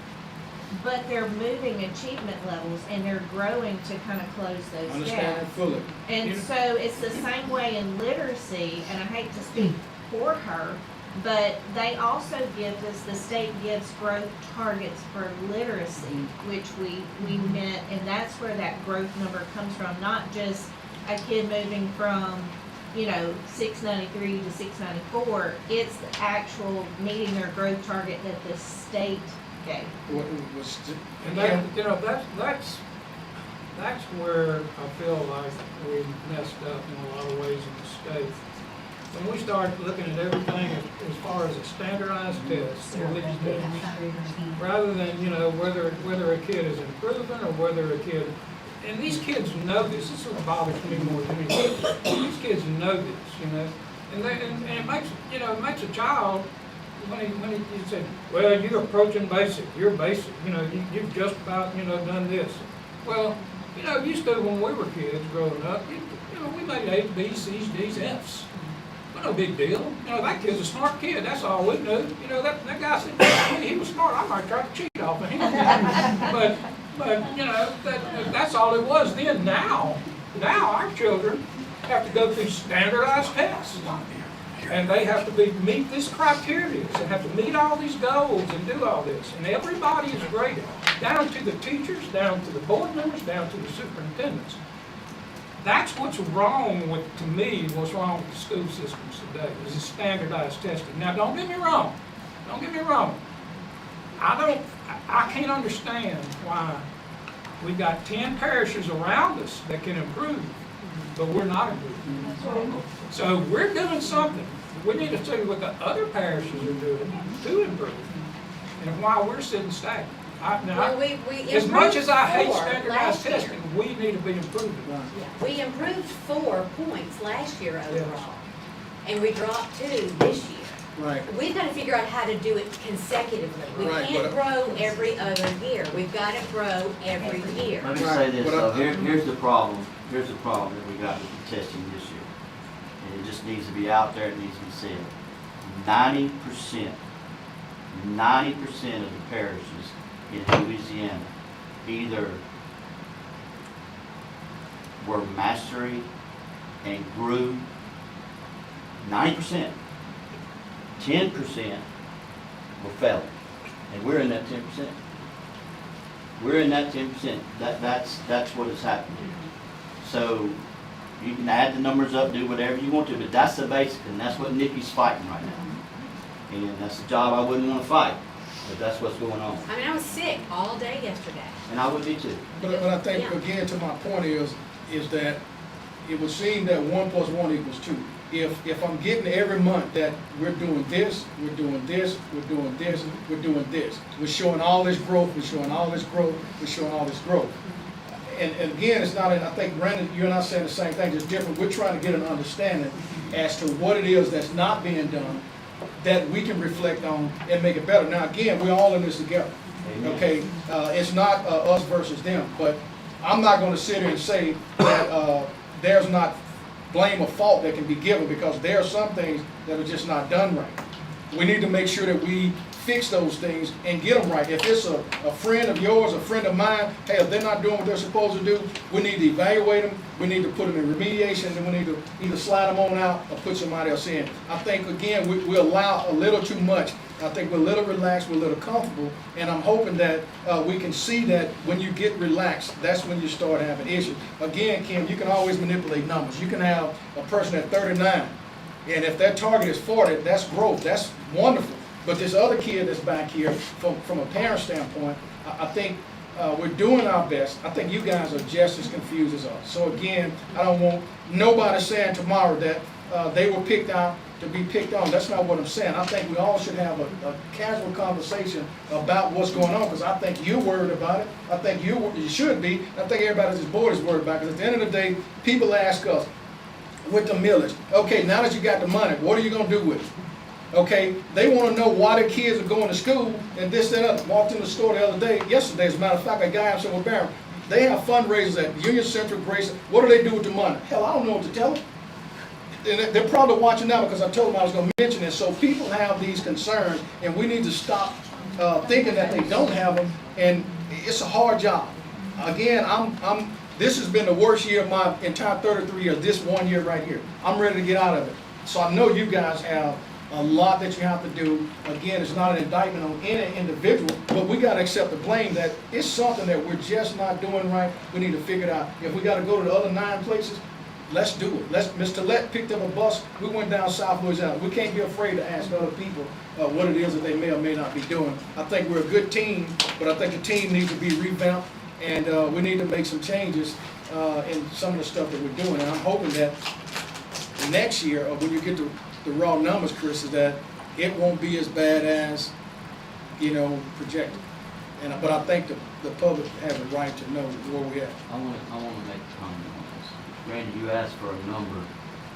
but they're moving achievement levels and they're growing to kind of close those Understand it gaps. fully. And so it's the same way in literacy, and I hate to speak for her, but they also give us, the state gives growth targets for literacy, which we met, and that's where that growth number comes from, not just a kid moving from 693 to 694, it's the actual meeting their growth target that the state gave. And that's where I feel like we messed up in a lot of ways in the state. When we start looking at everything as far as a standardized test, rather than, whether a kid is improving or whether a kid, and these kids know this is what bothers me more than anything. These kids know this, and it makes a child, when you say, well, you're approaching basic, you're basic, you've just about, done this. Well, used to when we were kids growing up, we made A's, B's, C's, D's, F's. No big deal. That kid's a smart kid. That's all we knew. That guy said he was smart. I might try to cheat off of him. but that's all it was then. Now our children have to go through standardized tests, and they have to meet this criteria. They have to meet all these goals and do all this. And everybody is graded, down to the teachers, down to the board members, down to the superintendents. That's what's wrong what's wrong with the school systems today, is the standardized testing. Now, don't get me wrong. I can't understand why we've got 10 parishes around us that can improve, but we're not improving. So we're doing something. We need to see what the other parishes are doing to improve, and why we're sitting stagnant. As much as I hate standardized testing, we need to be improving. We improved 4 points last year overall, and we dropped 2 this year. Right. We've got to figure out how to do it consecutively. We can't grow every other year. We've got to grow every year. Let me say this though, here's the problem that we got with the testing this year. And just needs to be out there, it needs to be said. 90% of the parishes in Louisiana either were mastery and grew 90%. 10% were failing. And we're in that 10%. We're in that 10%. That's what has happened. So you can add the numbers up, do whatever you want to, but that's the basic, and that's what Nikki's fighting right now. And that's the job I wouldn't want to fight, but that's what's going on. I mean, I was sick all day yesterday. And I would be too. But I think, again, to my point is that it would seem that 1 + 1 = 2. If I'm getting every month that we're doing this, we're doing this, we're doing this, we're doing this, we're showing all this growth, we're showing all this growth, we're showing all this growth. And again, it's not, I think, Brandon, you and I saying the same thing, just different. We're trying to get an understanding as to what it is that's not being done that we can reflect on and make it better. Now, again, we're all in this together. Amen. Okay, it's not us versus them, but I'm not going to sit here and say that there's not blame or fault that can be given, because there are some things that are just not done right. We need to make sure that we fix those things and get them right. If it's a friend of yours, a friend of mine, hey, if they're not doing what they're supposed to do, we need to evaluate them, we need to put them in remediation, and we need to either slide them on out or put somebody else in. I think, again, we allow a little too much. I think we're a little relaxed, we're a little comfortable, and I'm hoping that we can see that when you get relaxed, that's when you start having issues. Again, Kim, you can always manipulate numbers. You can have a person at 39, and if their target is 40, that's growth, that's wonderful. But this other kid that's back here, from a parent standpoint, I think we're doing our best. I think you guys are just as confused as us. So again, I don't want nobody saying tomorrow that they were picked out to be picked on. That's not what I'm saying. I think we all should have a casual conversation about what's going on, because I think you're worried about it. I think you should be. I think everybody on this board is worried about it, because at the end of the day, people ask us with the millage, okay, now that you got the money, what are you going to do with it? Okay, they want to know why their kids are going to school and this, that, other. Walked in the store the other day, yesterday, as a matter of fact, a guy I'm with Barron. They have fundraisers at Union Central, Grace. What do they do with the money? Hell, I don't know what to tell them. And they're probably watching now, because I told them I was going to mention it. So people have these concerns, and we need to stop thinking that they don't have them. And it's a hard job. Again, this has been the worst year of my entire 33 years. This 1 year right here, I'm ready to get out of it. So I know you guys have a lot that you have to do. Again, it's not an indictment on any individual, but we got to accept the blame that it's something that we're just not doing right. We need to figure it out. If we got to go to the other 9 places, let's do it. Mr. Lett picked up a bus. We went down South Louisiana. We can't be afraid to ask other people what it is that they may or may not be doing. I think we're a good team, but I think the team needs to be revamped, and we need to make some changes in some of the stuff that we're doing. And I'm hoping that next year, or when you get to the raw numbers, Chris, is that it won't be as bad as, projected. But I think the public has a right to know where we're at. I want to make a comment on this. Randy, you asked for a number.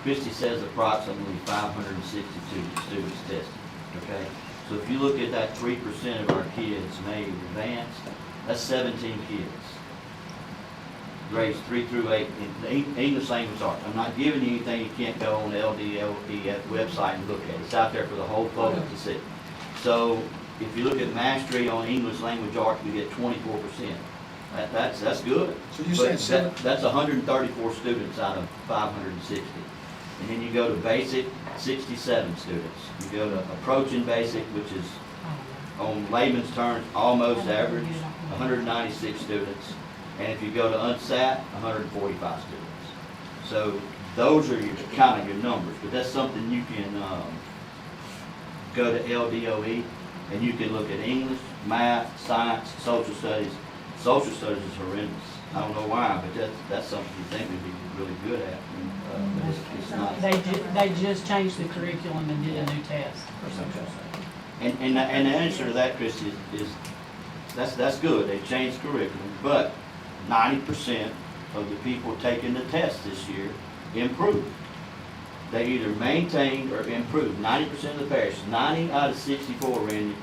Christie says approximately 562 students tested, okay? So if you look at that 3% of our kids made advanced, that's 17 kids. Grades 3 through 8 in English language arts. I'm not giving you anything you can't go on the LDLP website and look at. It's out there for the whole public to see. So if you look at mastery on English language arts, we get 24%. That's good. So you're saying that's 134 students out of 560. And then you go to basic, 67 students. You go to approaching basic, which is on layman's terms almost average, 196 students. And if you go to UNSAT, 145 students. So those are kind of your numbers, but that's something you can go to LDOE and you can look at English, math, science, social studies. Social studies is horrendous. I don't know why, but that's something you think we'd be really good at. But it's not. They just changed the curriculum and did a new test for social studies. And the answer to that, Chris, is that's good. They changed the curriculum, but 90% of the people taking the test this year improved. They either maintained or improved. 90% of the parish, 90 out of 64, Randy,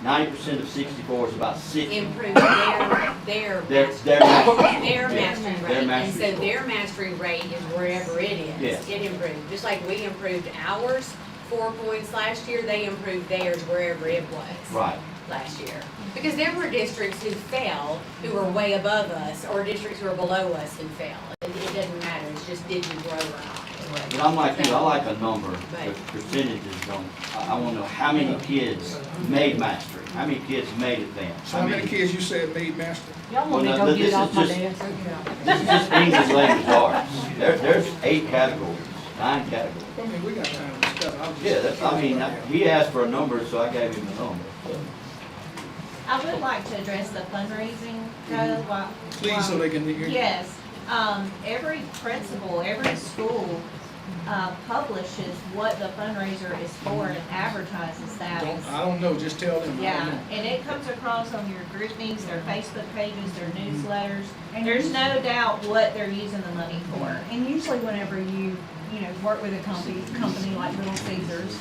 90% of 64 is about 60. Improve their Their mastery. mastery. Their Yeah, mastery their rate, and mastery so score. their mastery rate is wherever it is. Yes. It improved, just like we improved ours 4 points last year, they improved theirs wherever it was. Right. Last year. Because there were districts who fell, who were way above us, or districts who were below us who fell. It doesn't matter, it's just did you grow or not. But I'm like you, I like a number, Right. the percentages don't, I wanna know how many kids made mastery, how many kids made advance. So how many kids you said made master? Y'all want me to Well, go no, get it this off is my just- desk? This is just English language arts. There's 8 categories, 9 categories. I mean, we got time to discuss. I was just- Yeah, that's, I mean, he asked for a number, so I gave him a number. I would like to address the fundraising, though, while. Please, so they can hear you. Yes, every principal, every school, publishes what the fundraiser is for and advertises that. I don't know, just tell them. I don't Yeah, know. and it comes across on your group meetings, their Facebook pages, their newsletters. And there's no doubt what they're using the money for. And usually whenever you work with a company like Little Caesars,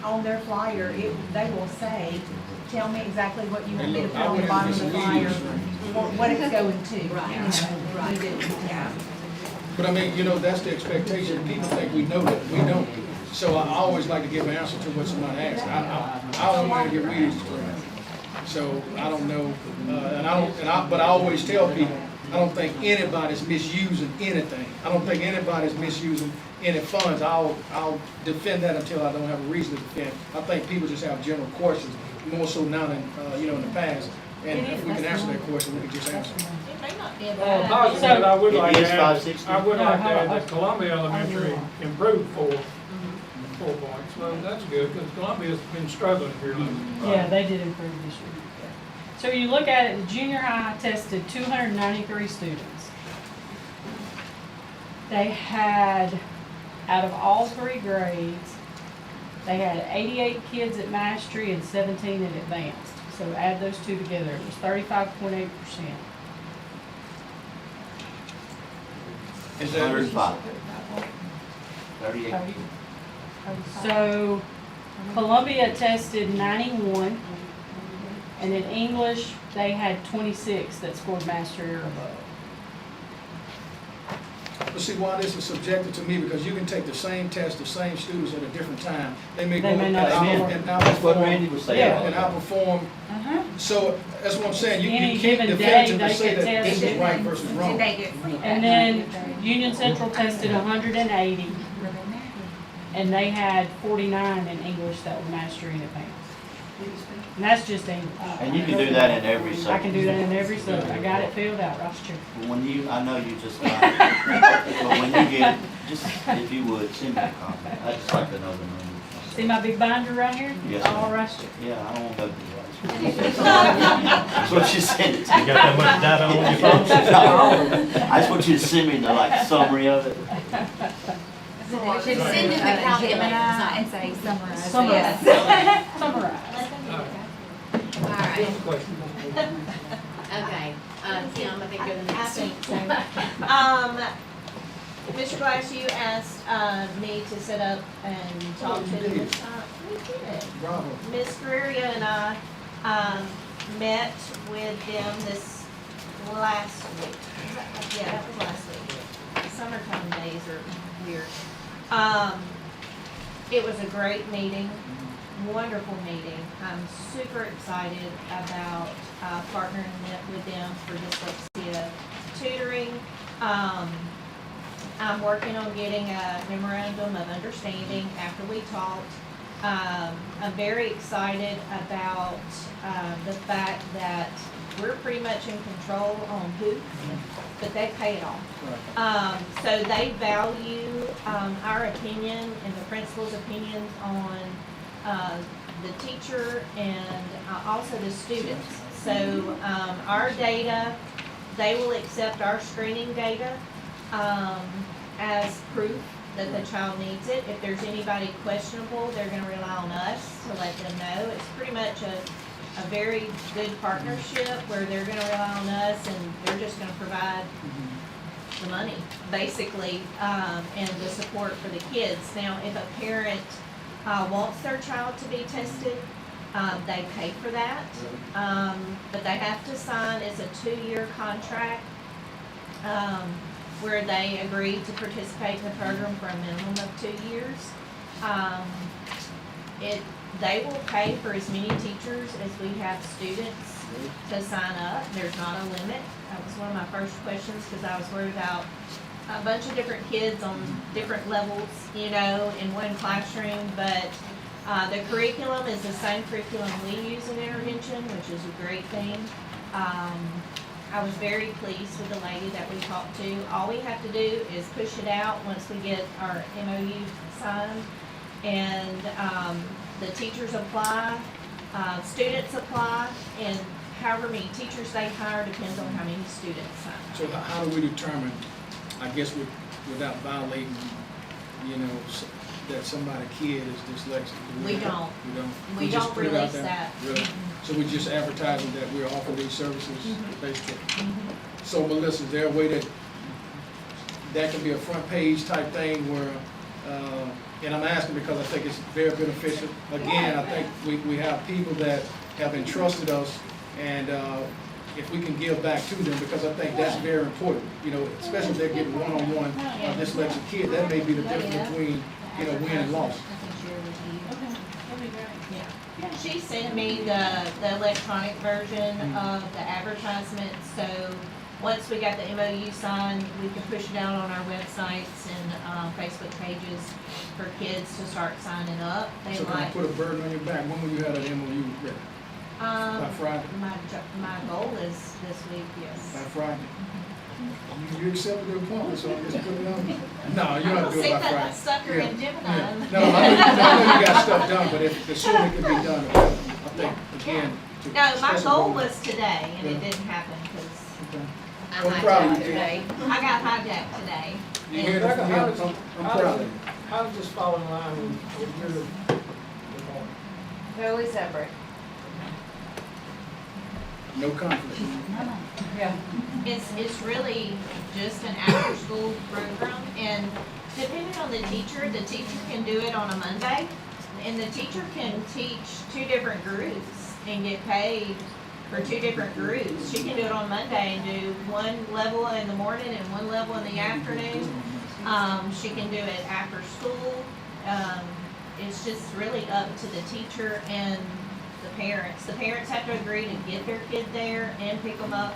on their flyer, they will say, tell me exactly what you want me to put on the bottom of the flyer, what it's going to. Right. Yeah. But I mean, that's the expectation. People think we know that, we don't. So I always like to give an answer to what somebody asks. I don't want to get weeds. So I don't know, but I always tell people, I don't think anybody's misusing anything. I don't think anybody's misusing any funds. I'll defend that until I don't have a reason to defend. I think people just have general questions, more so now than, in the past. And if we can answer that question, we can just answer it. It may not be a Well, bad possibly, idea. but I would It like is to add, 560. I would No, like to hold add on. that Columbia Elementary improved 4 points. Well, that's good, because Columbia's been struggling here lately. Yeah, they did improve this year. So you look at it, the junior high tested 293 students. They had, out of all 3 grades, they had 88 kids at mastery and 17 at advanced. So add those 2 together, it was 35.8%. Is that, 105. 38. So Columbia tested 91, and in English, they had 26 that scored mastery or above. let's see why this is subjective to me, because you can take the same test, the same students at a different time. They may go They may and not That's what Randy was saying. Yeah. and outperform. So that's what I'm saying. Any You can't given day, definitively they say could that this test is right versus wrong. Did they get And then Union Central tested 180, and they had 49 in English that were mastery and advanced. And that's just English. And you can do that in every I subject. can do that in every subject. I got it filled out, Ross Chair. When I know you just got it, but when you get it, just, if you would, send me a copy. I just like to know the number. See my big binder right here? Yes, All ma'am. Ross Chair. Yeah, I don't want to go through that. That's what you sent it to. You got that much data on your phone? No, I just want you to send me the summary of it. Should send it to calculator, and say summarize. Summarize. Yes. Summarize. All right, Good question. okay, Tim, I think you're the I next. think so. Mr. Glass, you asked, me to sit up and talk to you them. did. We did. Bravo. Ms. Ferreria and I, met with them this last week. Yeah, that was last week. Summertime days are weird. It was a great meeting, wonderful meeting. I'm super excited about, partnering with them for dyslexia tutoring. I'm working on getting a memorandum of understanding after we talked. I'm very excited about the fact that we're pretty much in control on who, but they pay it all. So they value our opinion and the principal's opinions on the teacher and also the students. So our data, they will accept our screening data as proof that the child needs it. If there's anybody questionable, they're gonna rely on us to let them know. It's pretty much a very good partnership where they're gonna rely on us and they're just gonna provide the money, basically, and the support for the kids. Now, if a parent wants their child to be tested, They pay for that, but they have to sign, it's a 2-year contract, where they agree to participate in the program for a minimum of 2 years. They will pay for as many teachers as we have students to sign up. There's not a limit. That was one of my first questions, because I was worried about a bunch of different kids on different levels, in one classroom, but the curriculum is the same curriculum we use in intervention, which is a great thing. I was very pleased with the lady that we talked to. All we have to do is push it out once we get our MOU signed, and the teachers apply, students apply, and however many teachers they hire depends on how many students sign up. So how do we determine, I guess without violating, that somebody's kid is dyslexic? We don't. We don't? We just don't put it out release there? that. Really? So we just advertising that we're offering these services, basically? So Melissa, is there a way that can be a front page type thing where, and I'm asking because I think it's very beneficial. Again, I think we have people that have entrusted us, and if we can give back to them, because I think that's very important, especially if they're getting one-on-one dyslexic kid, that may be the difference between, win and loss. Yeah. She sent me the electronic version of the advertisement, so once we got the MOU signed, we can push it out on our websites and Facebook pages for kids to start signing up. So can I put a burden on your back? When will you have that MOU ready? By Friday? My goal is this week, yes. By Friday? You accepted the appointment, so I just put it on. No, you don't have to do it by Friday. See that sucker in Gemini. Yeah. No, I know you got stuff done, but if the sooner it can be done, the better. I think, again. No, my goal was today, and it didn't happen because I'm proud of you, today. I got hijacked today. You hear that from him? I'm proud of you. How does this fall in line with your department? Totally separate. No conflict. Yeah. It's really just an after-school program, and depending on the teacher can do it on a Monday, and the teacher can teach 2 different groups and get paid for 2 different groups. She can do it on Monday and do 1 level in the morning and 1 level in the afternoon. She can do it after school. It's just really up to the teacher and the parents. The parents have to agree to get their kid there and pick them up,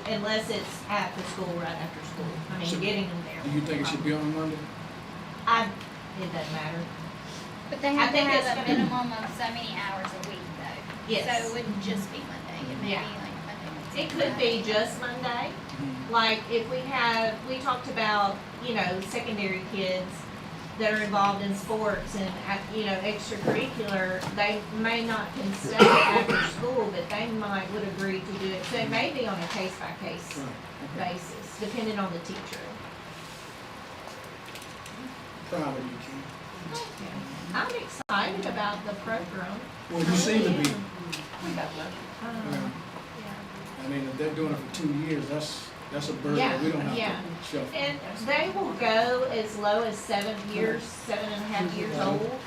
unless it's after school, right after school. I mean, So, getting them there. Do you think it should be on Monday? It doesn't matter. But they I have to think it's have a gonna- minimum of so many hours a week, though. Yes. So it wouldn't just be Monday, it may be Yeah. like Monday. It could be just Monday. Like if we talked about, secondary kids that are involved in sports and, extracurricular, they may not can stay after school, but they would agree to do it. So it may be on a case-by-case basis, depending on the teacher. Proud of you, Kim. I'm excited about the program. Well, you seem to be. We got lucky. Yeah. I mean, if they're doing it for 2 years, that's a burden Yeah, that we don't have yeah. to shuffle. And they will go as low as 7 years, 7.5 years old.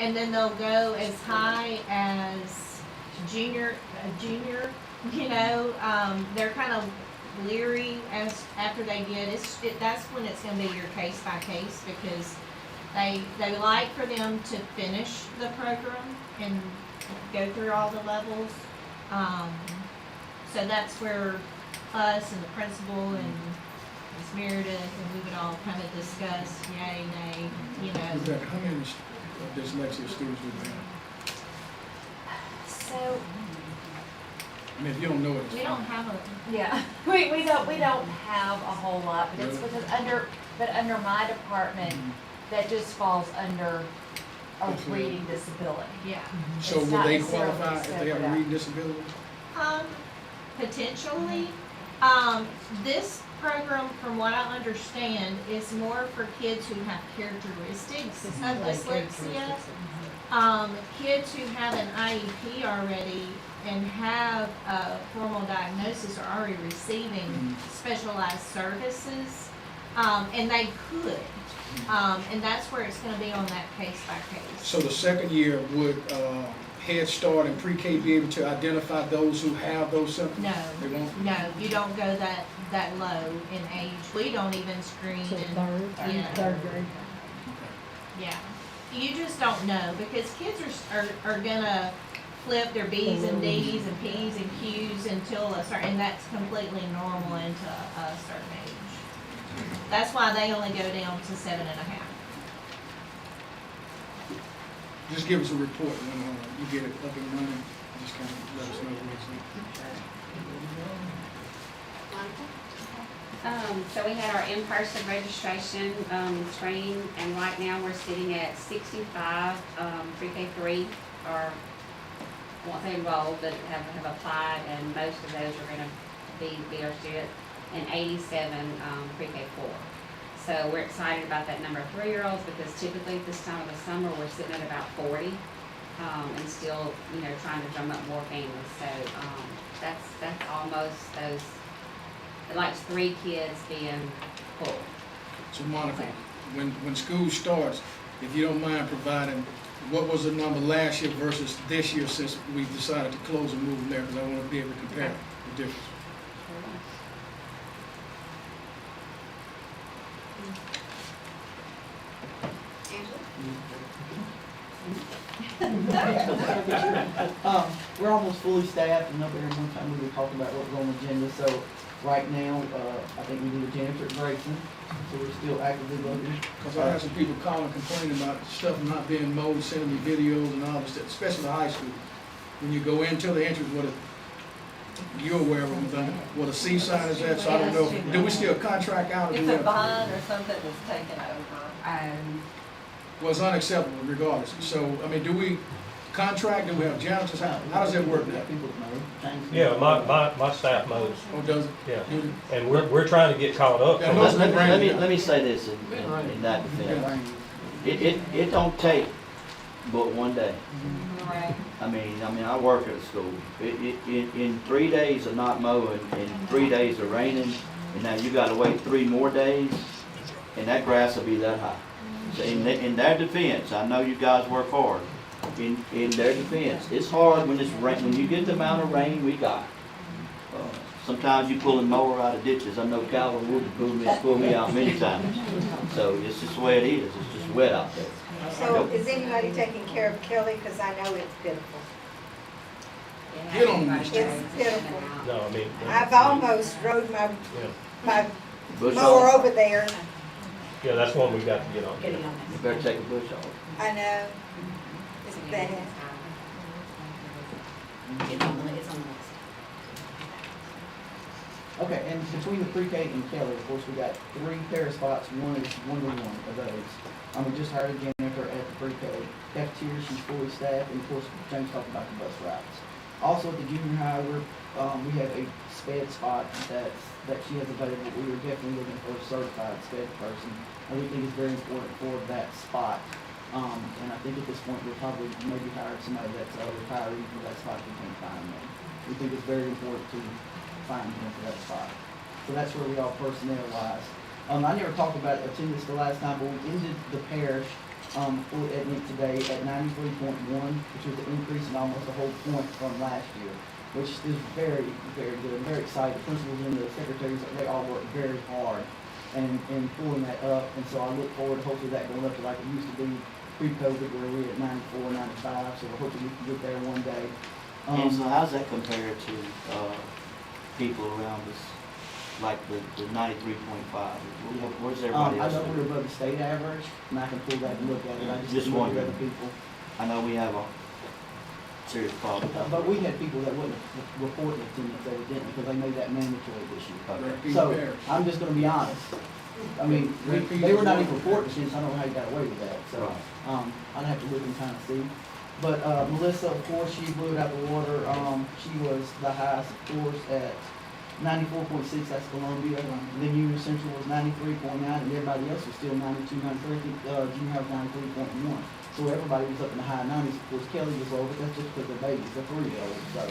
And then they'll go as high as junior, they're kind of leery after they get, that's when it's gonna be your case by case, because they like for them to finish the program and go through all the levels. So that's where us and the principal and Ms. Meredith, and we would all kind of discuss, yay, nay, Rebecca, how many dyslexia students do we have? So, I mean, if you don't know it, it's we fine. don't have a, yeah, we don't have a whole lot, but it's Really? because under my department, that just falls under a Okay. reading disability. yeah. So It's would not they necessarily qualify if they have a separate. reading disability? Potentially. This program, from what I understand, is more for kids who have characteristics of dyslexia. Kids who have an IEP already and have a formal diagnosis are already receiving specialized services, and they could. And that's where it's gonna be on that case by case. So the second year would, Head Start and pre-K be able to identify those who have those symptoms? No, They won't? no, you don't go that low in age. We don't even screen So in, third grade. yeah. You just don't know, because kids are gonna flip their B's and D's and P's and Q's until a certain, and that's completely normal into a certain age. That's why they only go down to 7.5. Just give us a report when you get it up and running. Just kind of let us know what it's like. So we had our in-person registration, training, and right now we're sitting at 65, pre-K3 are, once they enrolled, that have applied, and most of those are gonna be our students, and 87, pre-K4. So we're excited about that number of 3-year-olds, because typically at this time of the summer, we're sitting at about 40, and still, trying to drum up more families. So, that's almost those, like 3 kids being full. So Monica, when school starts, if you don't mind providing, what was the number last year versus this year since we decided to close and move them there? Because I want to be able to compare the difference. We're almost fully staffed, and up there one time we were talking about what was on the agenda, so right now, I think we need a janitor at Grayson, so we're still actively looking. Because I had some people calling, complaining about stuff not being mowed, sending me videos and all this stuff, especially the high school. When you go into the entrance, you're aware of what a C sign is at, so I don't know, do we still contract out? Or do It's we a have- bond or something that's taken over. Well, it's unacceptable regardless. So, I mean, do we contract, do we have janitors? How does that work now? People know. Yeah, my staff mows, Oh, does it? yeah, Do they? and we're trying to get caught up. Yeah, from most that. of Let me say this in that defense. It don't take but one day. Right. I mean, I work at a school. In 3 days of not mowing, and 3 days of raining, and now you gotta wait 3 more days, and that grass will be that high. So in their defense, I know you guys work hard. In their defense, it's hard when it's rain, when you get the amount of rain we got. Sometimes you pulling mower out of ditches. I know Caldwell would pull me out many times. So it's just the way it is. It's just wet out there. So is anybody taking care of Kelly? Because I know it's pitiful. Get on the It's pitiful. No, I mean. I've almost rode my Bush mower off. over there. Yeah, that's one we got to get on. You better take a bush off. I know. It's bad. Okay, and between the pre-K and Kelly, of course, we got 3 pair of spots. One is one of those. We just hired a janitor at the pre-K. Cafeteria, she's fully staffed, and of course, James talked about the bus routes. Also at the junior high, we have a sped spot that she has available. We are definitely looking for a certified sped person, and we think it's very important for that spot. And I think at this point, we'll probably maybe hire somebody that's a retiree for that spot if we can't find them. We think it's very important to find them for that spot. So that's where we are personnel wise. I never talked about attendance the last time, but we ended the parish at Nick today at 93.1, which was an increase in almost a whole point from last year, which is very, very good. I'm very excited. The principals and the secretaries, they all work very hard and pulling that up. And so I look forward to hopefully that going up to like it used to be pre-COVID, where we were at 94, 95. So we're hoping we can get there one day. And so how's that compared to people around us, like the 93.5? Where's everybody I else? know we're above the state average, and I can pull that and look at it. I Just look at wondering. other people. I know we have a serious problem. But we had people that wouldn't report attendance evidently because they made that mandatory this year. Repeat So pairs. I'm just gonna be honest. I mean, they were not even reporting attendance. I don't know how you got away with that. So, I'd have to look and kind of see. But, Melissa, of course, she blew it out the water. She was the highest, of course, at 94.6, that's Columbia. Then Union Central was 93.9, and everybody else was still 92, 93. I think, junior high was 93.1. So everybody was up in the high 90s. Of course, Kelly was low, but that's just because they're babies, they're 3-year-olds. So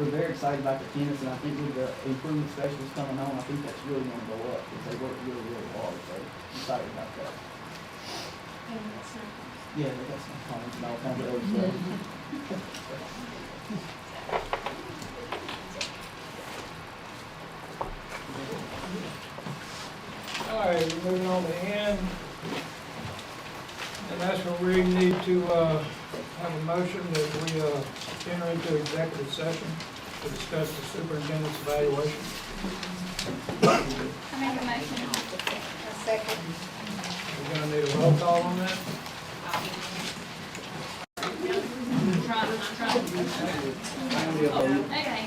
we're very excited about the tennis, and I think with the improvement specialists coming on, I think that's really going to go up because they work really, really hard. So I'm excited about that. Yeah, they got some comments and all kinds of other stuff. All right, moving on to N. And that's where we need to have a motion that we enter into executive session to discuss the superintendent's evaluation. I make a motion. A second. We're gonna need a roll call on that. Okay.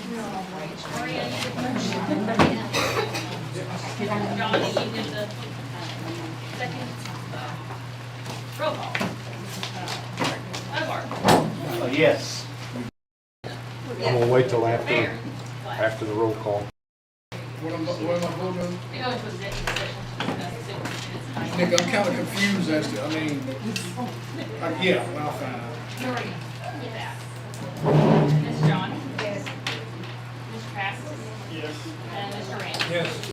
Maria, you did the motion. Johnny, you did the second. Roll call. Hobart. Oh, yes. I'm gonna wait till after the roll call. What am I voting on? We go into executive session to discuss the superintendent's evaluation. Nick, I'm kinda confused as to, I mean, yeah, well, I'll find out. Lori, yeah. Ms. Johnny, Yes. Mr. Passes, Yes. and Mr. Rand. Yes.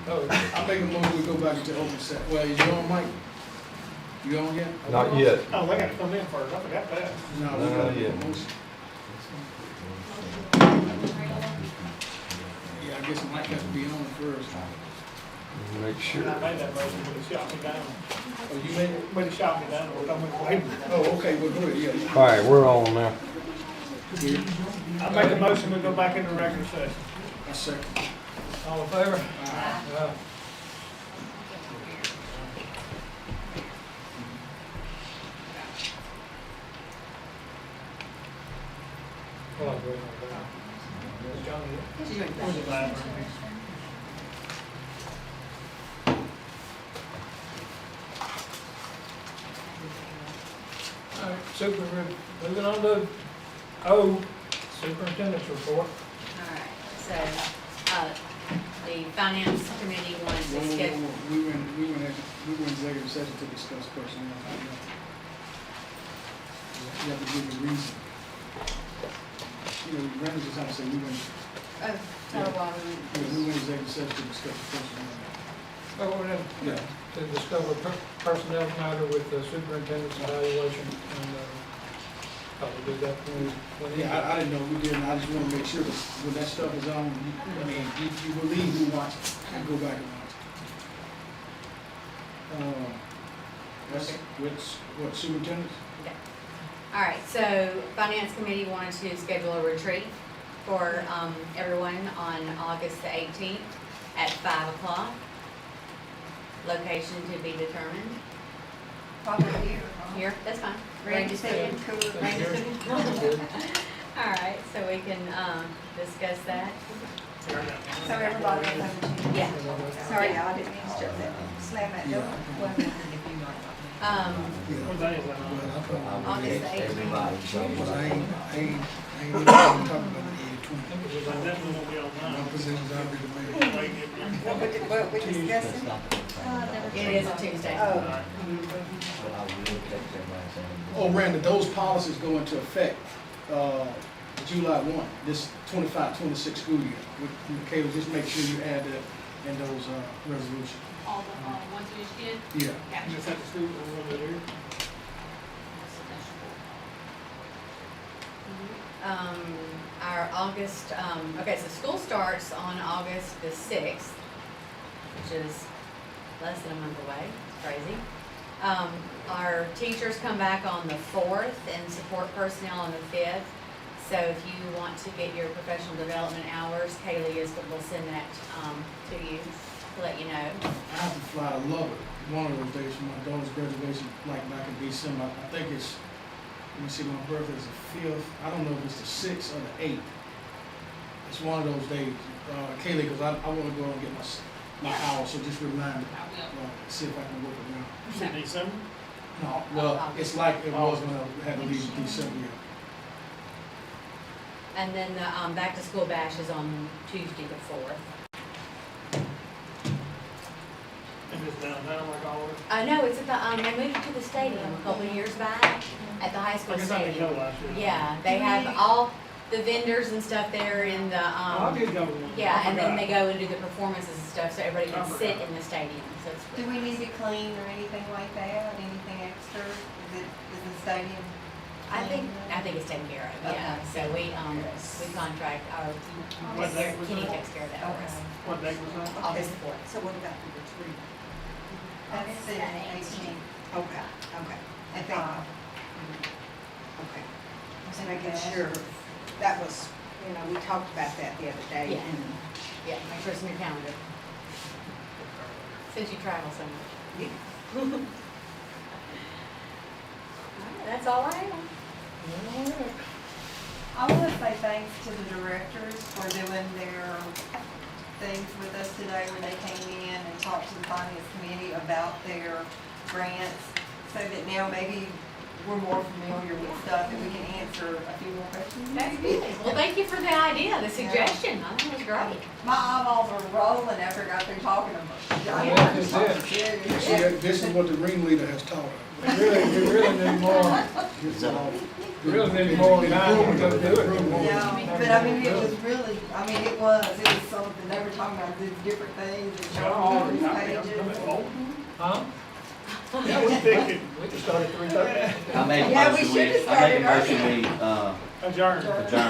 Oh, I make a motion, we go back into open session. Well, is you on, Mike? You on yet? Not yet. oh, they got to come in first, I forgot that. No, we gotta make a yeah. motion. Yeah, I guess Mike has to be on first. Make sure. I made that motion, but it shot me down. Oh, you made it? But it shot me down, but I'm waiting. Oh, okay, well, go ahead, yeah. All right, we're on now. I make a motion to go back into regular session. I second. All in favor? Aye. Aye. Well, I'm waiting on that. Johnny, where's the library? All right, moving on to O, superintendent's report. All right, so, the finance committee wants to schedule. We went executive session to discuss personnel. You have to give a reason. You know, Brandon just had to say, we went, Oh, tell why we went executive session to discuss personnel. Oh, we're gonna, Yeah. to discover personnel matter with the superintendent's evaluation, and, probably do that when he. Yeah, I didn't know we did, and I just wanna make sure that when that stuff is on, I mean, you believe who watches it, and go back and watch it. That's, what superintendent? All right, so finance committee wanted to schedule a retreat for, everyone on August the 18th at 5 o'clock. Location to be determined. Probably here. Here, that's fine. Randy said, cool, Randy said. All right, so we can, discuss that. So everybody will come to. Yeah. Sorry, y'all, I didn't mean to step that, slam that door. What day is that on? August the 18th. I ain't even talking about the 80/20. That definitely won't be on My mine. position's already made. What we discussing? It is a Tuesday. Oh. Oh, Randy, those policies go into effect, July 1, this 25-26 school year. Michaela, just make sure you add that in those, resolutions. All the, ones we just did? Yeah. You just have to see what we're gonna do. Our August, okay, so school starts on August the 6th, which is less than a month away. It's crazy. Our teachers come back on the 4th and support personnel on the 5th. So if you want to get your professional development hours, Kaylee will send that, to you to let you know. I have to fly to Lubbock one of those days for my daughter's graduation, like back in December. I think it's, let me see, my birthday is the 5th. I don't know if it's the 6th or the 8th. It's one of those days, Kaylee, because I want to go and get my hours, so just remind me. See if I can work around. You said December? No, well, it's like it was when I had to leave in December. Yeah. And then the, back to school bash is on Tuesday the 4th. If it's downtown like always? No, it's at the, they moved it to the stadium a couple of years back, at the high I school guess I didn't go stadium. last year. Yeah, they have all the vendors and stuff there in the, Oh, I did go to one. yeah, I and then forgot. they go and do the performances and stuff, so everybody I can sit forgot. in the stadium, so it's. Do we need to clean or anything like that, anything extra? Is the stadium? I think it's taken care of, yeah, Okay. so we contract, our, What day was Kenny that? takes care of that for us. What date was that? August the 4th. So what about the retreat? That's the 18th. Okay, okay. At 5. Okay. Just making sure, that was, you know, we talked about that the other day. Yeah. And Yeah, make sure it's in your calendar. Since you travel so much. Yeah. All right, that's all I have. I want to say thanks to the directors for doing their things with us today when they came in and talked to the finance committee about their grants, so that now maybe we're more familiar with stuff and we can answer a few more questions. That's good. Well, thank you for the idea, the suggestion. I think it was great. My eyeballs are rolling after I got through talking about Yeah, it. that's it. See, this is what the ringleader has taught her. We really need more. It's all- Really need more time to go do it. Yeah, but I mean, it was really, I mean, it was something, they were talking about these different things, and showing all these pages. Huh? Yeah, we can start at 3:30. I make a Yeah, we motion, should have I make a started motion, we, Adjourn. adjourn.